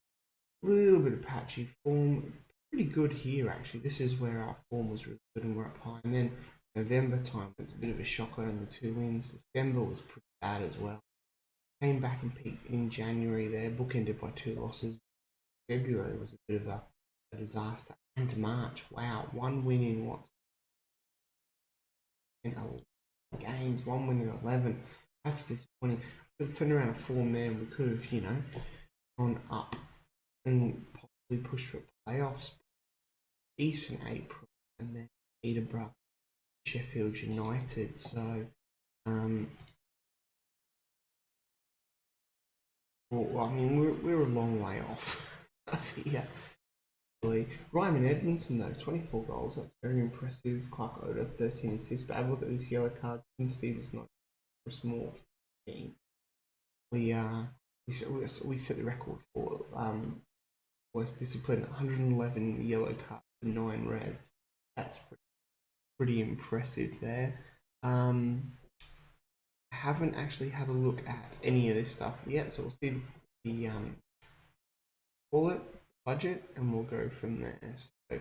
A little bit of patchy form. Pretty good here actually. This is where our form was really good and we're up high. And then November time was a bit of a shocker, only 2 wins. December was pretty bad as well. Came back and peaked in January there, bookended by 2 losses. February was a bit of a disaster. And March, wow, 1 win in what? In 11 games, 1 win in 11. That's disappointing. The turnaround form there, we could have, gone up and possibly pushed for playoffs. Decent April, and then Peterborough, Sheffield United. So, well, I mean, we're a long way off here. Ryan Edmondson though, 24 goals. That's very impressive. Clark Oda, 13 assists. But have a look at these yellow cards. And Steve is not a small team. We set the record for worst discipline. 111 yellow cards. 9 reds. That's pretty. pretty impressive there. I haven't actually had a look at any of this stuff yet, so we'll see the call it budget, and we'll go from there. So,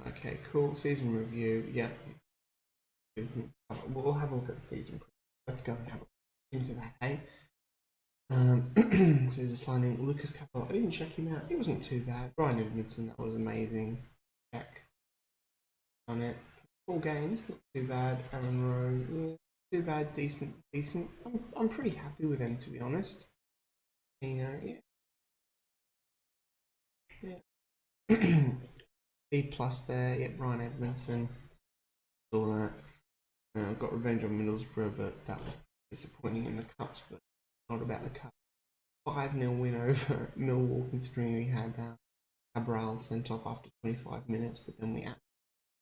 okay, cool. Season review. Yeah, we'll have a look at the season. Let's go and have a look into that. Hey. So he's signing Lucas Capel. I didn't check him out. He wasn't too bad. Brian Edmondson, that was amazing. Check on it. 4 games, not too bad. Aaron Rowe, yeah, too bad. Decent. I'm pretty happy with them, to be honest. You know, yeah. B plus there. Yeah, Brian Edmondson. All that. Got revenge on Middlesbrough, but that was disappointing in the cups. But not about the cup. 5-0 win over Millwall, considering we had Cabral sent off after 25 minutes, but then we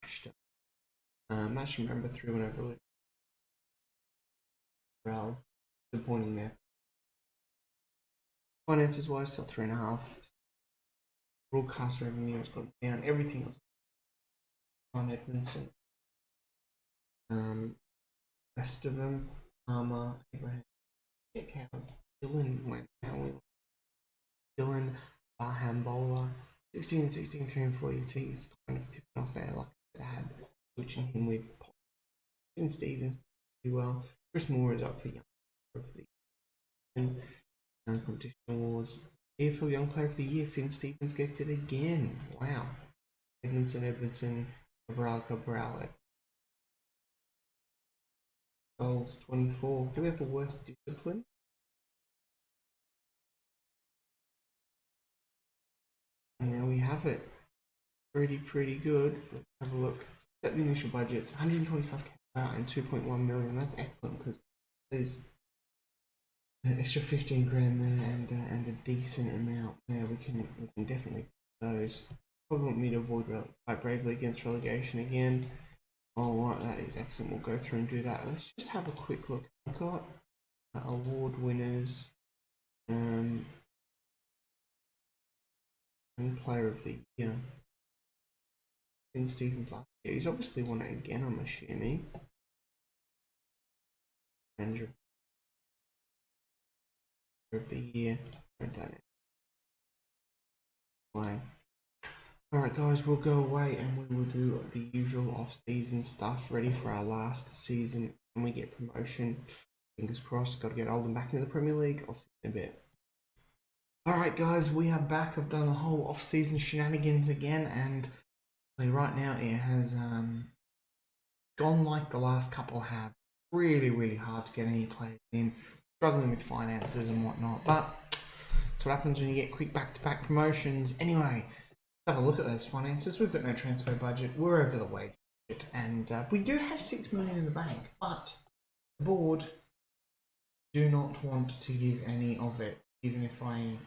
mashed it. Match remember 3-1 over Cabral. Disappointing there. Finances wise, still 3.5. Broadcast revenue has gone down. Everything else on Edmondson. Rest of them, Armour, Abraham, check out Dylan went out. Dylan, Barham Bowler, 16, 3 and 4 ETs kind of tipping off there like I had, switching him with Finn Stevens pretty well. Chris Moore is up for Young Player of the Year. Competition awards. AFL Young Player of the Year, Finn Stevens gets it again. Wow. Edmondson, Cabral. Goals 24. Do we have the worst discipline? And there we have it. Pretty good. Let's have a look. Set the initial budget. 125k and 2.1 million. That's excellent because there's an extra 15 grand there and a decent amount there. We can definitely those. Probably want me to avoid fight bravely against relegation again. Alright, that is excellent. We'll go through and do that. Let's just have a quick look. I've got award winners. And Player of the Year. Finn Stevens last year. He's obviously won it again, I'm assuming. Manager of the Year. I've done it. Why? Alright guys, we'll go away and we will do the usual off-season stuff, ready for our last season when we get promotion. Fingers crossed, got to get Oldham back into the Premier League. I'll see you in a bit. Alright guys, we are back. I've done the whole off-season shenanigans again, and right now it has gone like the last couple have. Really hard to get any players in, struggling with finances and whatnot, but that's what happens when you get quick back-to-back promotions. Anyway, have a look at those finances. We've got no transfer budget. We're over the wage budget, and we do have 6 million in the bank, but the board do not want to give any of it, even if I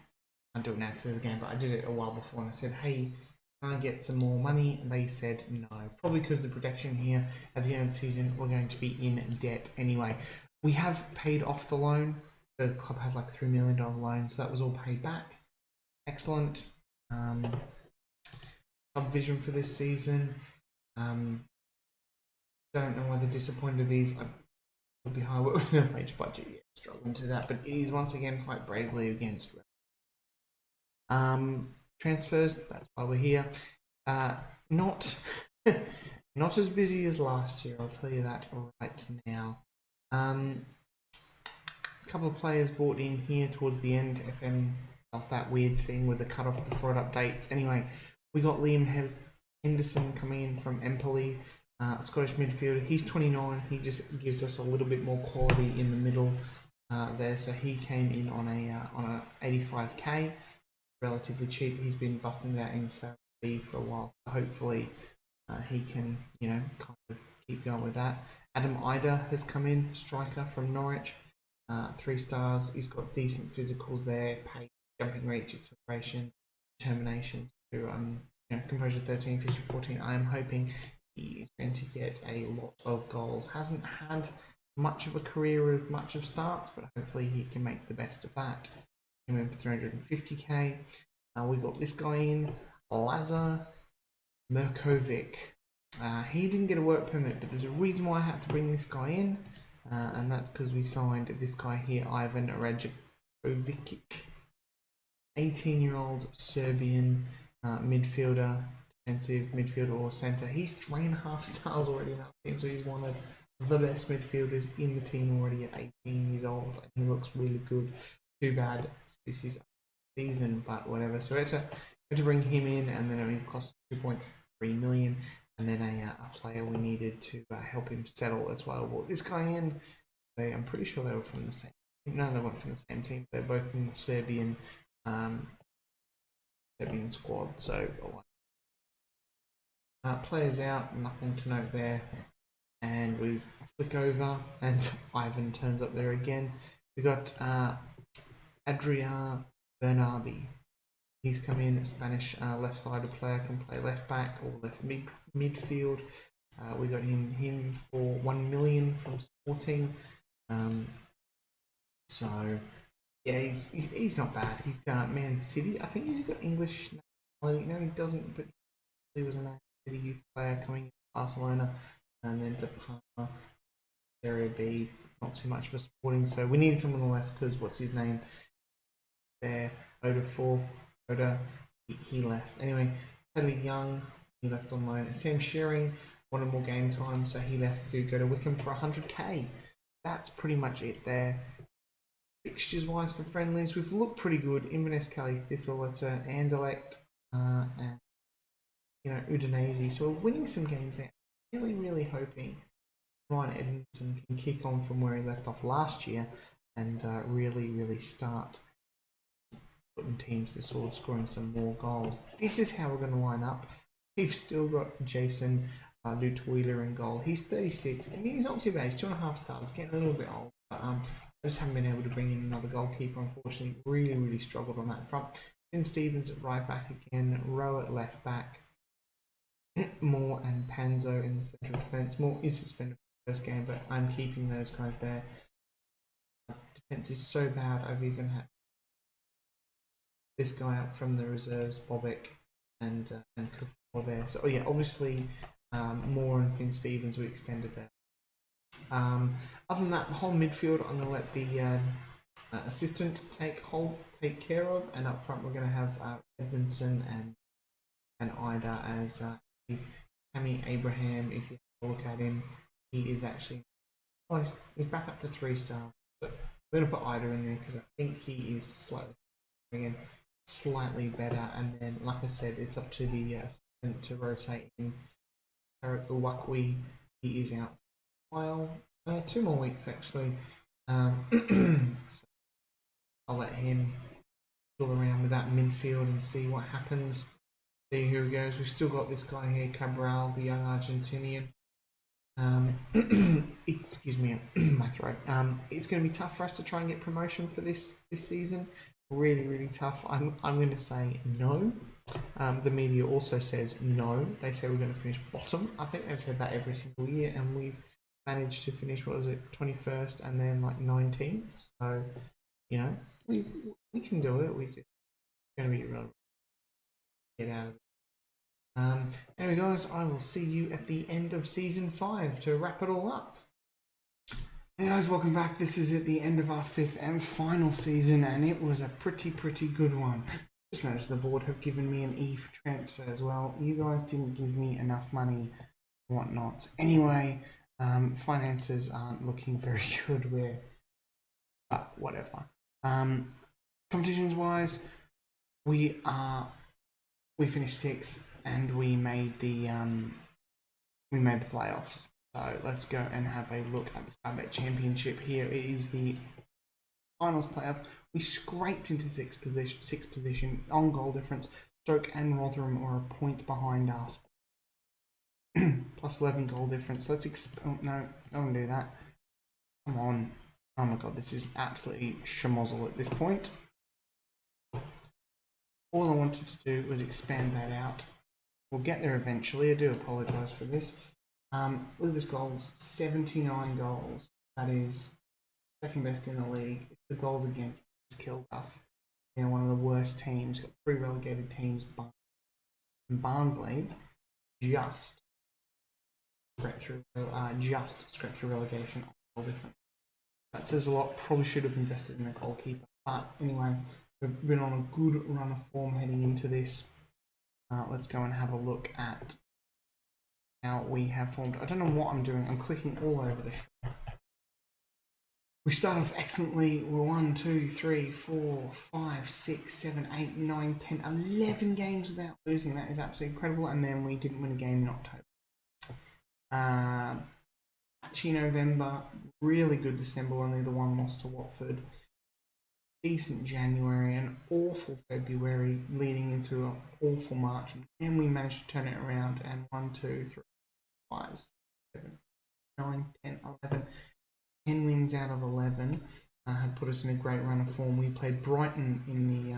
can't do it now because there's a game, but I did it a while before and I said, hey, can I get some more money? And they said no, probably because the protection here at the end of the season, we're going to be in debt anyway. We have paid off the loan. The club had like $3 million loan, so that was all paid back. Excellent. Vision for this season. Don't know why they're disappointed with these. Will be high with the wage budget. Yeah, struggling to that, but it is once again fight bravely against. Transfers. That's why we're here. Not not as busy as last year. I'll tell you that right now. A couple of players brought in here towards the end. FM does that weird thing with the cutoff before it updates. Anyway. We got Liam Henderson coming in from Empoli, Scottish midfielder. He's 29. He just gives us a little bit more quality in the middle there. So he came in on a 85k, relatively cheap. He's been busting that in Serie B for a while. So hopefully he can, kind of keep going with that. Adam Ida has come in, striker from Norwich, 3 stars. He's got decent physicals there, pace, jumping reach, acceleration, determination. Composure 13, fishing 14. I am hoping he is going to get a lot of goals. Hasn't had much of a career with much of starts, but hopefully he can make the best of that. Came in for 350k. We got this guy in, Lazar Merkovic. He didn't get a work permit, but there's a reason why I had to bring this guy in, and that's because we signed this guy here, Ivan Rajakovic, 18-year-old Serbian midfielder, defensive midfielder or centre. He's 3.5 stars already in our team, so he's one of the best midfielders in the team already at 18 years old, and he looks really good. Too bad this is season, but whatever. So we had to bring him in, and then it only cost 2.3 million. And then a player we needed to help him settle. That's why I brought this guy in. I'm pretty sure they were from the same. No, they weren't from the same team. They're both from the Serbian squad. So players out, nothing to note there. And we flick over, and Ivan turns up there again. We got Adrian Bernardi. He's come in, a Spanish left-sided player, can play left back or left midfield. We got him for 1 million from Sporting. So yeah, he's not bad. He's Man City. I think he's got English. No, he doesn't. But he was a Man City youth player coming to Barcelona, and then to Parma, Serie B. Not too much for Sporting. So we needed someone on the left because what's his name? There, he left. Anyway, Totally Young, he left on loan. And Sam Shearing wanted more game time, so he left to go to Wickham for 100k. That's pretty much it there. Fixtures wise for friendlies, we've looked pretty good. Inverness, Kelly, Thistle, it's an Anderlecht, and Udinese. So we're winning some games there. Really hoping Ryan Edmondson can kick on from where he left off last year and really start putting teams to sword, scoring some more goals. This is how we're going to line up. We've still got Jason Lutweiler in goal. He's 36. I mean, he's not too bad. He's 2.5 stars. Getting a little bit old. But I just haven't been able to bring in another goalkeeper, unfortunately. Really struggled on that front. Finn Stevens at right back again. Rowe at left back. Moore and Panzo in the centre of defence. Moore is suspended for the first game, but I'm keeping those guys there. Defence is so bad, I've even had this guy up from the reserves, Bobic and Kufor there. So yeah, obviously Moore and Finn Stevens we extended there. Other than that, the whole midfield I'm going to let the assistant take care of, and up front we're going to have Edmondson and Ida as Timmy Abraham. If you have a look at him, he is actually he's back up to 3 stars, but we're going to put Ida in there because I think he is slightly better, and then like I said, it's up to the assistant to rotate in. Tarek Uwakwi, he is out for a while, 2 more weeks actually. So I'll let him fiddle around with that midfield and see what happens. See who he goes. We've still got this guy here, Cabral, the young Argentinian. Excuse me, my throat. It's going to be tough for us to try and get promotion for this season. Really tough. I'm going to say no. The media also says no. They say we're going to finish bottom. I think they've said that every single year, and we've managed to finish, 21st and then like 19th. So we can do it. It's going to be real. Get out of it. Anyway guys, I will see you at the end of season 5 to wrap it all up. Hey guys, welcome back. This is at the end of our 5th and final season, and it was a pretty good one. Just noticed the board have given me an E for transfer as well. You guys didn't give me enough money, whatnot. Anyway, finances aren't looking very good. But whatever. Competitions wise, we finished 6th and we made the playoffs. So let's go and have a look at the Skybet Championship. Here it is the finals playoff. We scraped into 6th position on goal difference. Stoke and Rotherham are a point behind us. Plus 11 goal difference. No, don't do that. Come on. Oh my god, this is absolutely schmozzle at this point. All I wanted to do was expand that out. We'll get there eventually. I do apologise for this. Look at this goals. 79 goals. That is second best in the league. The goals against has killed us. One of the worst teams. Got 3 relegated teams. Barnsley just just scraped through relegation. Different. That says a lot. Probably should have invested in a goalkeeper. But anyway, we've been on a good run of form heading into this. Let's go and have a look at how we have formed. I don't know what I'm doing. I'm clicking all over the show. We start off excellently. We're 1, 2, 3, 4, 5, 6, 7, 8, 9, 10, 11 games without losing. That is absolutely incredible. And then we didn't win a game in October. Patchy November, really good December, only the one loss to Watford. Decent January, an awful February, leading into an awful March. And then we managed to turn it around, and 1, 2, 3, 5, 7, 9, 10, 11. 10 wins out of 11 had put us in a great run of form. We played Brighton in the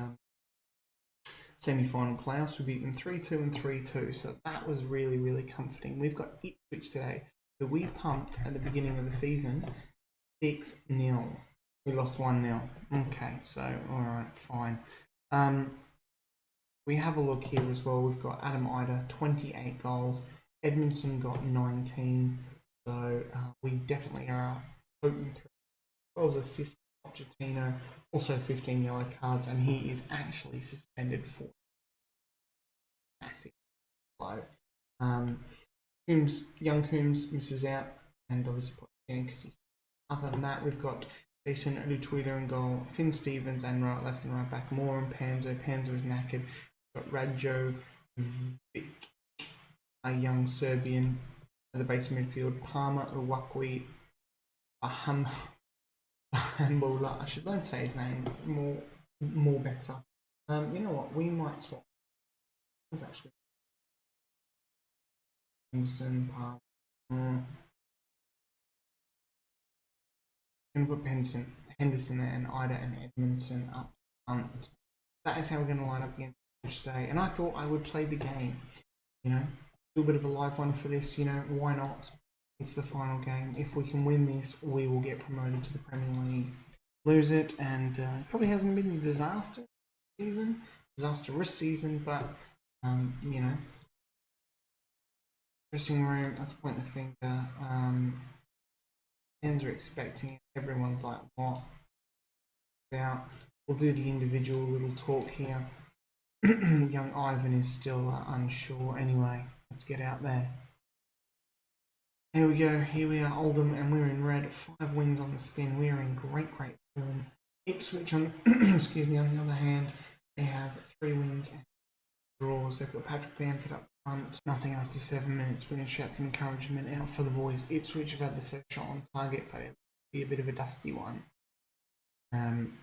semi-final playoffs. We beat them 3-2 and 3-2, so that was really, really comforting. We've got Ipswich today, who we pumped at the beginning of the season 6-0. We lost 1-0. Okay, so alright, fine. We have a look here as well. We've got Adam Ida, 28 goals. Edmondson got 19. So we definitely are open through. Goals assist Pochettino, also 15 yellow cards, and he is actually suspended for massive blow. Young Coombs misses out, and obviously Pochettino because he's. Other than that, we've got Jason Lutuila in goal, Finn Stevens and left and right back, Moore and Panzo. Panzo is knackered. We've got Radjo Vic, a young Serbian at the base of midfield, Palmer, Uwakwi, Hambola. I should learn to say his name more better. You know what? We might swap. What's actually Henderson, Palmer. I'm going to put Henderson and Ida and Edmondson up front. That is how we're going to line up against today. And I thought I would play the game. You know, a little bit of a live one for this. You know, why not? It's the final game. If we can win this, we will get promoted to the Premier League. Lose it, and probably hasn't been a disastrous season, but you know, dressing room. Let's point the finger. Fans are expecting it. Everyone's like, what? About. We'll do the individual little talk here. Young Ivan is still unsure. Anyway, let's get out there. Here we go. Here we are, Oldham, and we're in red. 5 wins on the spin. We are in great form. Ipswich on excuse me. On the other hand, they have 3 wins and draws. They've got Patrick Bamford up front. Nothing after 7 minutes. We're going to shout some encouragement out for the boys. Ipswich have had the first shot on target, but it'll be a bit of a dusty one. I'm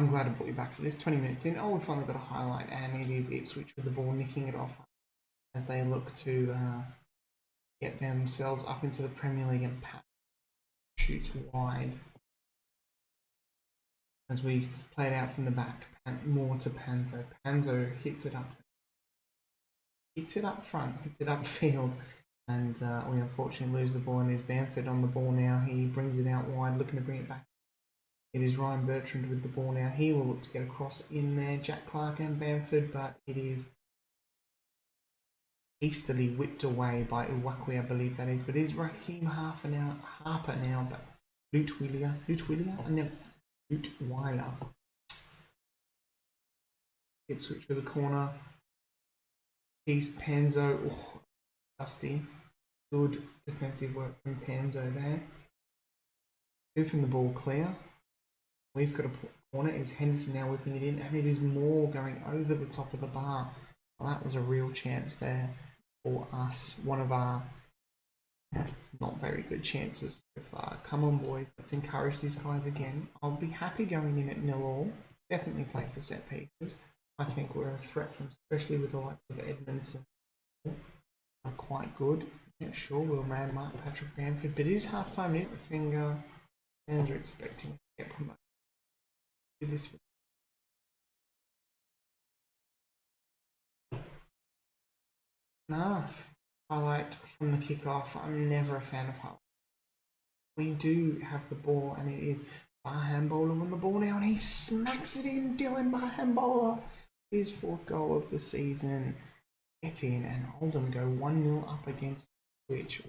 glad I brought you back for this. 20 minutes in. Oh, we finally got a highlight, and it is Ipswich with the ball nicking it off as they look to get themselves up into the Premier League, and Pat shoots wide as we play it out from the back. More to Panzo. Panzo hits it up front, hits it upfield, and we unfortunately lose the ball. And there's Bamford on the ball now. He brings it out wide, looking to bring it back. It is Ryan Bertrand with the ball now. He will look to get across in there. Jack Clark and Bamford, but it is hastily whipped away by Uwakwi, I believe that is. But it is Raheem Harper now, but Lutuila, Lutuila. Ipswich with the corner. East Panzo, oh, dusty. Good defensive work from Panzo there. Moving the ball clear. We've got a corner. Is Henderson now whipping it in, and it is Moore going over the top of the bar. Well, that was a real chance there for us. One of our not very good chances. Come on, boys, let's encourage these guys again. I'll be happy going in at 0-0. Definitely play for set pieces. I think we're a threat from, especially with the likes of Edmondson, are quite good. Yeah, sure, we'll man mark Patrick Bamford, but it is half time. Hit the finger. Fans are expecting us to get promoted. Do this. Enough. Highlight from the kickoff. I'm never a fan of highlight. We do have the ball, and it is Bahambola on the ball now, and he smacks it in. Dylan Bahambola, his 4th goal of the season. Get in, and Oldham go 1-0 up against Ipswich.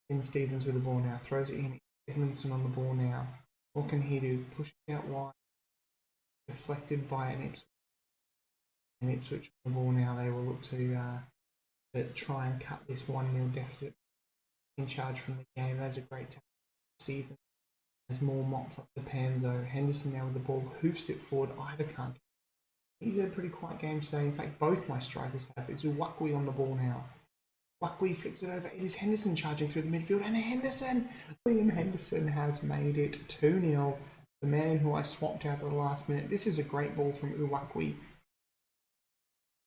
Ben Stevens with the ball now. Throws it in. Edmondson on the ball now. What can he do? Pushes out wide. Deflected by an Ipswich. And Ipswich on the ball now. They will look to try and cut this 1-0 deficit. In charge from the game. That's a great tackle. Stevens has more mops up to Panzo. Henderson now with the ball. Hoofs it forward. Ida can't. He's had a pretty quiet game today. In fact, both my strikers have. It's Wakwi on the ball now. Wakwi flicks it over. It is Henderson charging through the midfield. And Liam Henderson has made it 2-0. The man who I swapped out at the last minute. This is a great ball from Uwakwi.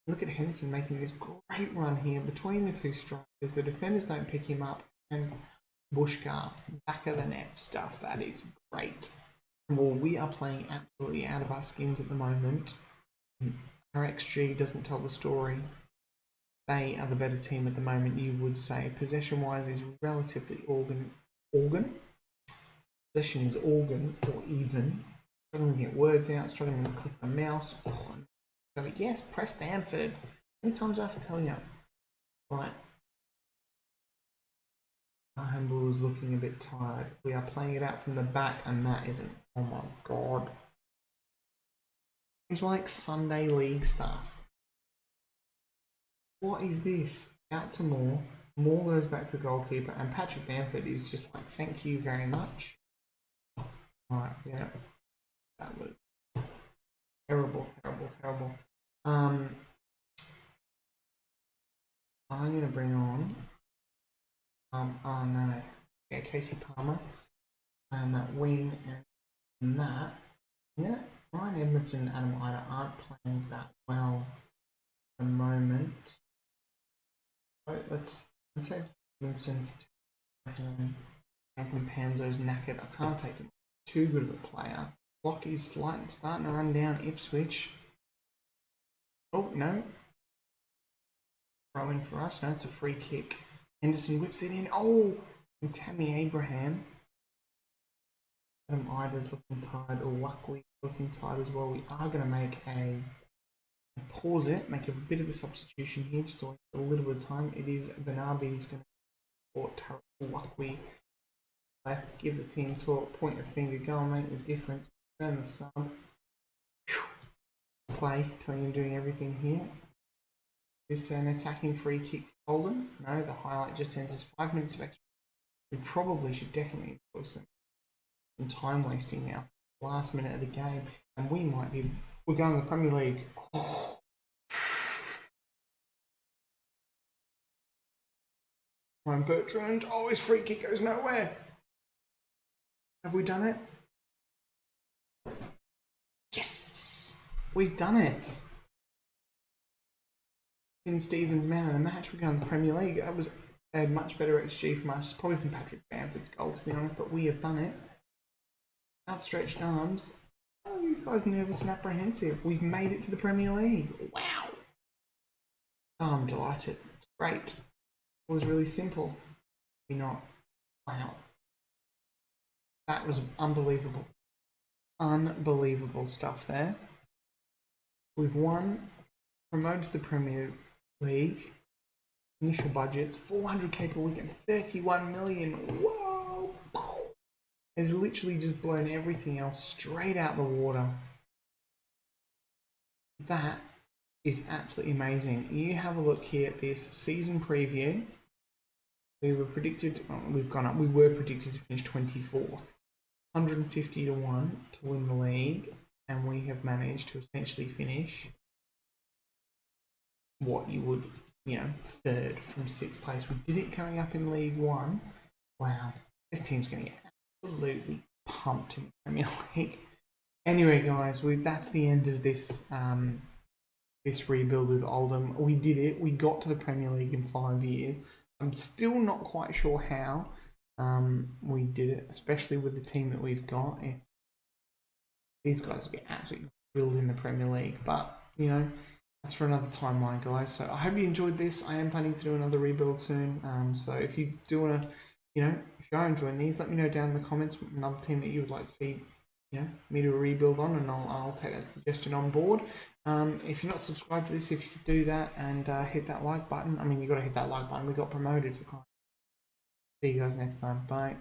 Look at Henderson making this great run here between the two strikers. The defenders don't pick him up. And Bushka, back of the net stuff. That is great. Well, we are playing absolutely out of our skins at the moment. Our XG doesn't tell the story. They are the better team at the moment, you would say. Possession-wise is relatively organ. Possession is organ or even. Struggling to get words out, struggling to click the mouse. So yes, press Bamford. How many times do I have to tell you? Right. Humble is looking a bit tired. We are playing it out from the back, and that isn't. Oh my god. It's like Sunday League stuff. What is this? Out to Moore. Moore goes back to the goalkeeper, and Patrick Bamford is just like, thank you very much. Alright, yeah. That was terrible. I'm going to bring on... oh no. Yeah, Casey Palmer. That wing and that. Yeah, Ryan Edmondson and Adam Ida aren't playing that well at the moment. Right, let's take Edmondson. Anthony Panzo's knackered. I can't take him. Too good of a player. Clock is starting to run down Ipswich. Oh, no. Throw in for us. No, it's a free kick. Henderson whips it in. Oh! And Timmy Abraham. Adam Ida's looking tired. Or Wakwi looking tired as well. We are going to make pause it. Make a bit of a substitution here. Just a little bit of time. It is Bernardi is going to support Wakwi. Left. Give the team talk. Point the finger. Go and make the difference. Turn the sub. Play. Telling him doing everything here. Is this an attacking free kick for Oldham? No, the highlight just ends as 5 minutes of extra. We probably should definitely employ some time wasting now. Last minute of the game. And we're going to the Premier League. Oh. Ryan Bertrand. Oh, his free kick goes nowhere. Have we done it? Yes! We've done it. In Stevens man of the match, we're going to the Premier League. That was a much better XG from us, probably from Patrick Bamford's goal to be honest, but we have done it. Outstretched arms. Oh, you guys nervous and apprehensive. We've made it to the Premier League. Wow. Oh, I'm delighted. It's great. It was really simple. Maybe not. Wow. That was unbelievable. Unbelievable stuff there. We've won. Promoted to the Premier League. Initial budgets, 400k per week and 31 million. Whoa! Has literally just blown everything else straight out the water. That is absolutely amazing. You have a look here at this season preview. We were predicted, we've gone up, we were predicted to finish 24th. 150 to 1 to win the league, and we have managed to essentially finish what you would, third from 6th place. We did it coming up in League One. Wow, this team's going to get absolutely pumped in the Premier League. Anyway, guys, that's the end of this this rebuild with Oldham. We did it. We got to the Premier League in 5 years. I'm still not quite sure how we did it, especially with the team that we've got. These guys will be absolutely drilled in the Premier League, but that's for another time, my guys. So I hope you enjoyed this. I am planning to do another rebuild soon. So if you do want to, if you are enjoying these, let me know down in the comments another team that you would like to see me to rebuild on, and I'll take that suggestion on board. If you're not subscribed to this, if you could do that and hit that like button. I mean, you got to hit that like button. We got promoted for. See you guys next time. Bye.